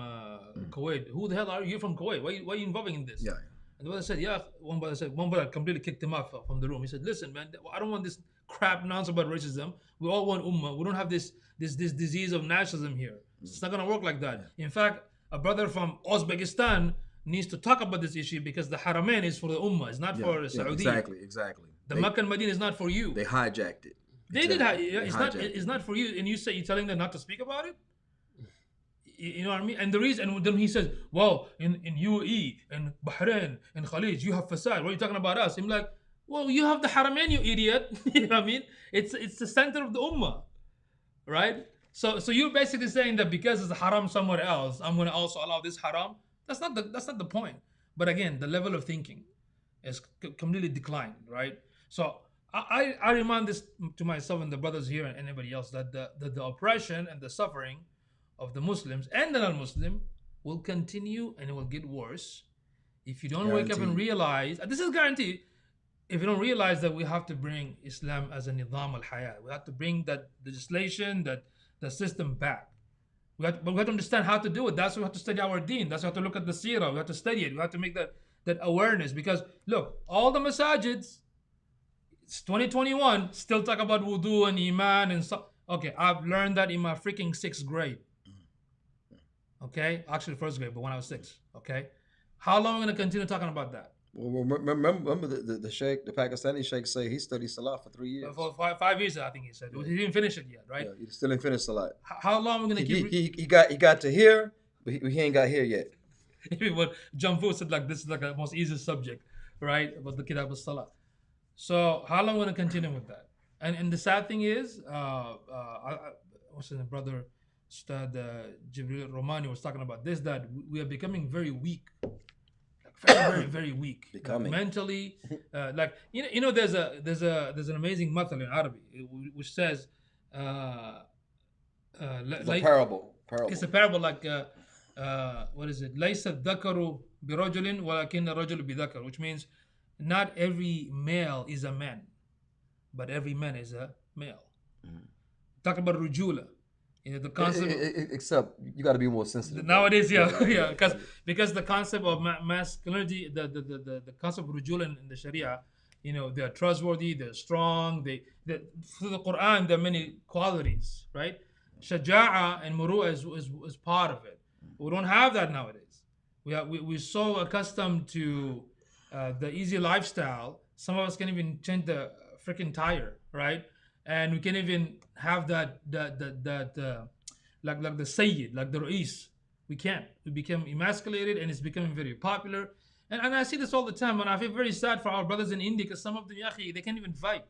Kuwait, who the hell are you? You're from Kuwait. Why are you involving in this? Yeah. And the brother said, one brother completely kicked him off from the room. He said, listen, man, I don't want this crap nonsense about racism. We all want ummah. We don't have this disease of nationalism here. It's not going to work like that. In fact, a brother from Uzbekistan needs to talk about this issue because the Haramain is for the Ummah. It's not for Saudi. Exactly. The Makkah and Medina is not for you. They hijacked it. They did. It's not for you. And you're telling them not to speak about it? You know what I mean? And the reason, and then he says, well, in UAE, in Bahrain, in Khalij, you have fasad. What are you talking about us? I'm like, well, you have the Haramain, you idiot. You know what I mean? It's the center of the Ummah. Right? So you're basically saying that because it's a haram somewhere else, I'm going to also allow this haram. That's not the point. But again, the level of thinking is completely declined, right? So I remind this to myself and the brothers here and anybody else that the oppression and the suffering of the Muslims and the non-Muslim will continue and it will get worse if you don't wake up and realize, this is guaranteed, if you don't realize that we have to bring Islam as a nidam al-hayat. We have to bring that legislation, that the system back. But we have to understand how to do it. That's why we have to study our deen. That's why we have to look at the seerah. We have to study it. We have to make that awareness. Because look, all the masajids, it's 2021, still talk about wudu and iman and stuff. Okay, I've learned that in my freaking 6th grade. Okay, actually 1st grade, but when I was 6. Okay, how long am I going to continue talking about that? Well, remember the sheikh, the Pakistani sheikh, say he studied Salat for 3 years. For 5 years, I think he said. He didn't finish it yet, right? Yeah, he still didn't finish Salat. How long are we going to keep? He got to here, but he ain't got here yet. What Jamfu said, like, this is like the most easy subject, right? About the Kitab al-Salat. So how long are we going to continue with that? And the sad thing is, what's his name, brother Ustad Jibril Romani was talking about this, that we are becoming very weak. Very, very weak. Becoming. Mentally, like there's an amazing mathal in Arabic which says it's a parable. It's a parable, like what is it? ليس الذكر برجل ولكن الرجل بذكر, which means not every male is a man, but every man is a male. Talk about rujula, the concept. Except you got to be more sensitive. Nowadays, yeah, because the concept of masculinity, the concept of rujula in the Sharia, they're trustworthy, they're strong. Through the Quran, there are many qualities, right? Shaja'a and muru'a is part of it. We don't have that nowadays. We're so accustomed to the easy lifestyle. Some of us can't even change the freaking tire, right? And we can't even have that like the Sayyid, like the Ra'is. We can't. We become emasculated, and it's becoming very popular. And I see this all the time, and I feel very sad for our brothers in India because some of them, yahi, they can't even fight.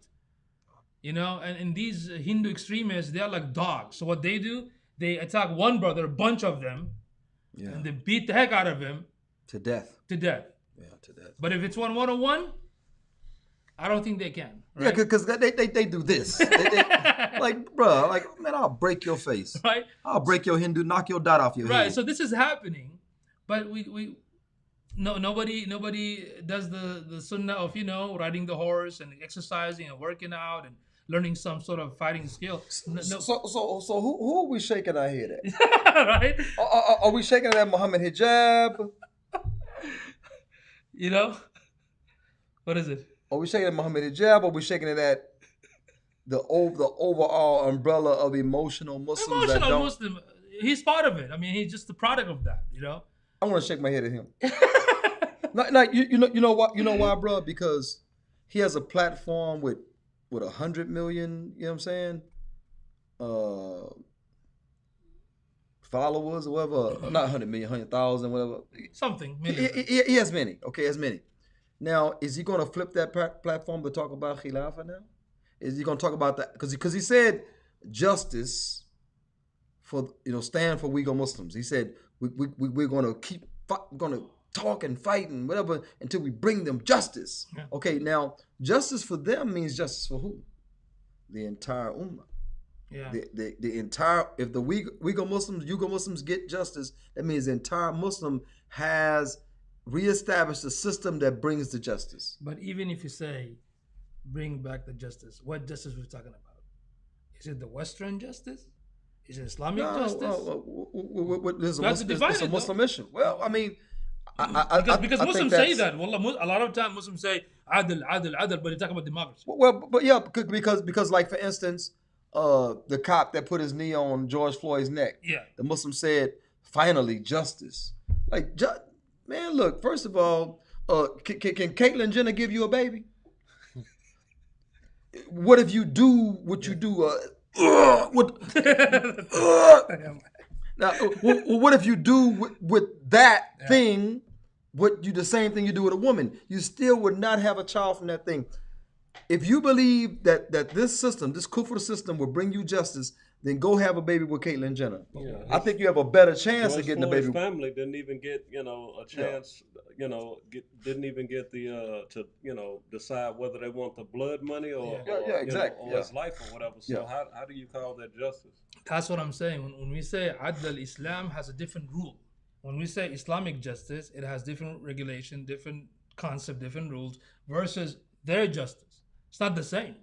And these Hindu extremists, they are like dogs. So what they do, they attack one brother, a bunch of them, and they beat the heck out of him To death. to death. Yeah, to death. But if it's 1-on-1, I don't think they can. Right? Yeah, because they do this. Like, bro, like, man, I'll break your face. Right? I'll break your Hindu, knock your dot off your head. Right. So this is happening, but nobody does the sunnah of riding the horse and exercising and working out and learning some sort of fighting skill. So who are we shaking our head at? Right? Are we shaking it at Muhammad hijab? What is it? Are we shaking it at Muhammad hijab? Or are we shaking it at the overall umbrella of emotional Muslims that don't? Muslim. He's part of it. I mean, he's just the product of that. I want to shake my head at him. Like you know what? You know why, bro? Because he has a platform with 100 million. You know what I'm saying? Followers or whatever. Not 100 million, 100,000, whatever. Something. He has many. Okay, has many. Now, is he going to flip that platform to talk about Khilafah now? Is he going to talk about that? Because he said justice for stand for Uyghur Muslims. He said we're going to keep going to talk and fight and whatever until we bring them justice. Yeah. Okay, now justice for them means justice for who? The entire ummah. Yeah. The entire, if the Uyghur Muslims get justice, that means the entire Muslim has reestablished a system that brings the justice. But even if you say bring back the justice, what justice we're talking about? Is it the Western justice? Is it Islamic justice? There's a Muslim issue. Well, I mean, because Muslims say that. Well, a lot of times Muslims say adl, but they talk about democracy. Well, but yeah, because like for instance, the cop that put his knee on George Floyd's neck. Yeah. The Muslim said, finally, justice. Like, man, look, first of all, can Caitlyn Jenner give you a baby? What if you do what you do? Now, what if you do with that thing, the same thing you do with a woman? You still would not have a child from that thing. If you believe that this system, this Kuffar system, will bring you justice, then go have a baby with Caitlyn Jenner. Yeah, I think you have a better chance of getting a baby. His family didn't even get a chance. Didn't even get the to decide whether they want the blood money or exactly. or his life or whatever. So how do you call that justice? That's what I'm saying. When we say Adl, Islam has a different rule. When we say Islamic justice, it has different regulation, different concept, different rules versus their justice. It's not the same.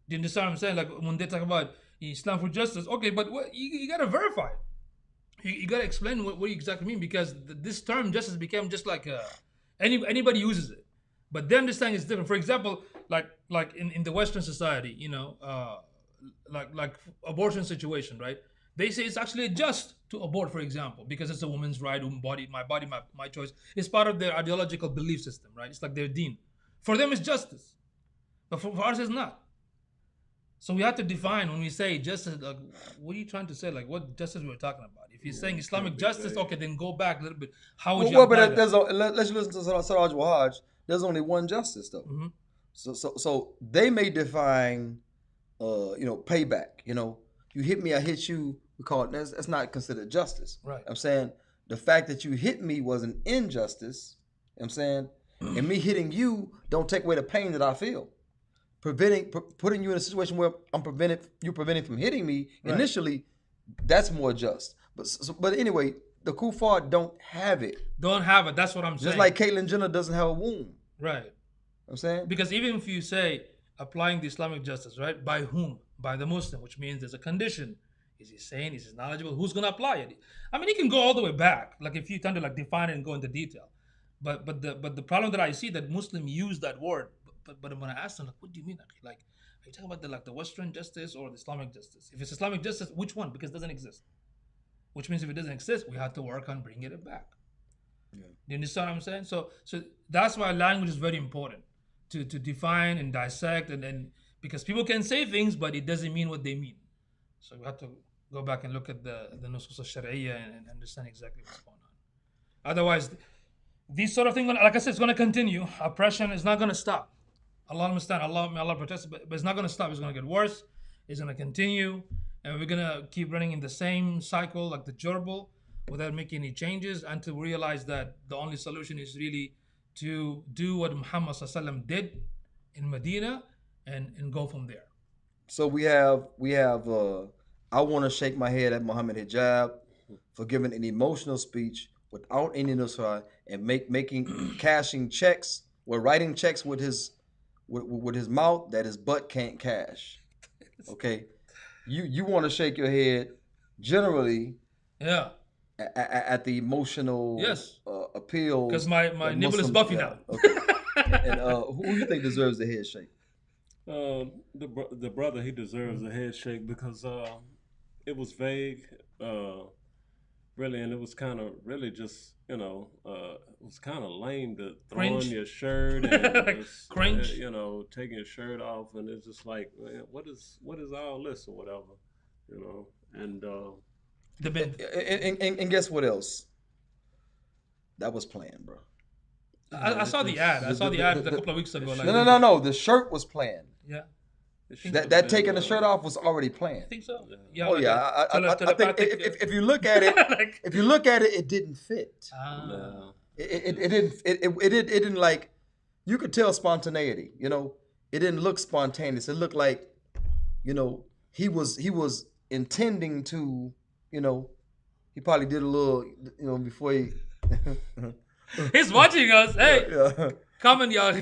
Do you understand what I'm saying? Like when they talk about Islam for justice, okay, but you got to verify it. You got to explain what you exactly mean, because this term justice became just like anybody uses it, but their understanding is different. For example, like in the Western society, like abortion situation, right? They say it's actually just to abort, for example, because it's a woman's right, my body, my choice. It's part of their ideological belief system, right? It's like their deen. For them, it's justice, but for us, it's not. So we have to define when we say justice. Like, what are you trying to say? Like, what justice we're talking about? If you're saying Islamic justice, okay, then go back a little bit. How would you apply that? Let's listen to Siraj Wahaj. There's only one justice, though. Mm-hmm. So they may define, payback. You hit me, I hit you. We call it. That's not considered justice. Right. I'm saying the fact that you hit me was an injustice. I'm saying, and me hitting you don't take away the pain that I feel. Putting you in a situation where you're preventing from hitting me initially, that's more just. But anyway, the kuffar don't have it. Don't have it. That's what I'm saying. Just like Caitlyn Jenner doesn't have a womb. Right. I'm saying? Because even if you say applying the Islamic justice, right? By whom? By the Muslim, which means there's a condition. Is he sane? Is he knowledgeable? Who's gonna apply it? I mean, he can go all the way back. Like if you tend to like define it and go into detail. But the problem that I see that Muslims use that word. But when I ask them, like, what do you mean? Like, are you talking about the Western justice or the Islamic justice? If it's Islamic justice, which one? Because it doesn't exist. Which means if it doesn't exist, we have to work on bringing it back. Yeah. Do you understand what I'm saying? So that's why language is very important to define and dissect and because people can say things, but it doesn't mean what they mean. So we have to go back and look at the nusus al-Shari'iyya and understand exactly what's going on. Otherwise, these sort of things, like I said, it's going to continue. Oppression is not going to stop. Allah understand. Allah protects, but it's not going to stop. It's going to get worse. It's going to continue, and we're going to keep running in the same cycle like the gerbil without making any changes until we realize that the only solution is really to do what Muhammad ﷺ did in Medina and go from there. So we have I want to shake my head at Muhammad Hijab for giving an emotional speech without any nusra and making cashing checks or writing checks with his mouth that his butt can't cash. Okay, you want to shake your head generally. Yeah. At the emotional appeal. Because my nibble is Buffy now. Okay. And who do you think deserves the head shake? The brother, he deserves a head shake because it was vague, really, and it was kind of really just it was kind of lame to throw on your shirt and just, cringe, taking your shirt off, and it's just like, man, what is all this or whatever, and. And guess what else? That was planned, bro. I saw the ad. I saw the ad a couple of weeks ago. No. The shirt was planned. Yeah. That taking the shirt off was already planned. I think so. Yeah. Oh yeah. I think if you look at it, it didn't fit. It didn't like. You could tell spontaneity. It didn't look spontaneous. It looked like, he was intending to. He probably did a little, before he. He's watching us. Hey, comment, y'all.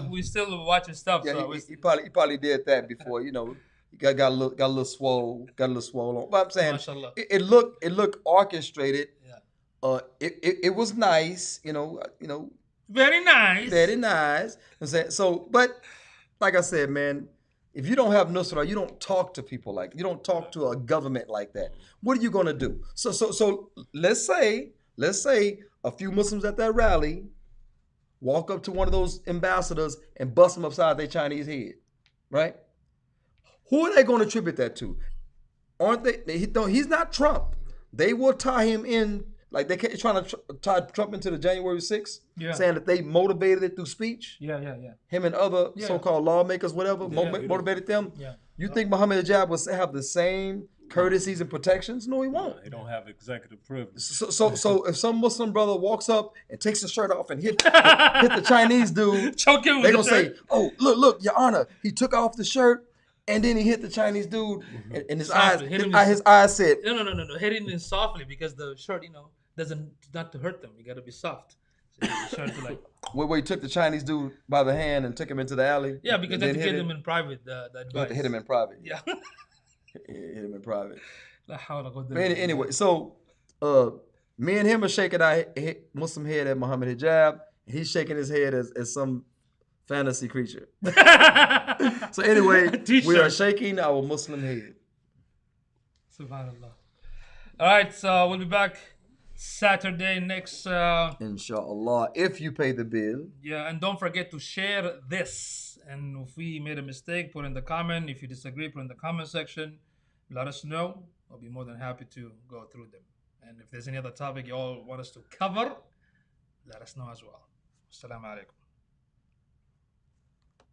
We still watching stuff. Yeah, so he probably did that before. He got a little swole on. But I'm saying it looked orchestrated. Yeah. It was nice. Very nice. Very nice. I'm saying so, but like I said, man. If you don't have nusra, you don't talk to people you don't talk to a government like that. What are you gonna do? So let's say a few Muslims at that rally walk up to one of those ambassadors and bust him upside their Chinese head, right? Who are they gonna attribute that to? Aren't they? He's not Trump. They will tie him in. Like they're trying to tie Trump into the January 6th, saying that they motivated it through speech. Yeah. Him and other so-called lawmakers, whatever, motivated them. Yeah. You think Muhammad Hijab will have the same courtesies and protections? No, he won't. He don't have executive privilege. So if some Muslim brother walks up and takes his shirt off and hit the Chinese dude, choke him. They're gonna say, "Oh, look, Your Honor, he took off the shirt." And then he hit the Chinese dude, and his eyes said, "No, hit him softly because the shirt, not to hurt them. You got to be soft." So where he took the Chinese dude by the hand and took him into the alley. Yeah, because they had to get him in private. The advice. You have to hit him in private. Yeah. Hit him in private. But anyway, so me and him are shaking our Muslim head at Muhammad Hijab. And he's shaking his head as some fantasy creature. So anyway, we are shaking our Muslim head. Subhanallah. All right, so we'll be back Saturday next. Inshallah, if you pay the bill. Yeah, and don't forget to share this. And if we made a mistake, put in the comment. If you disagree, put in the comment section. Let us know. I'll be more than happy to go through them. And if there's any other topic you all want us to cover, let us know as well. Assalamu alaikum.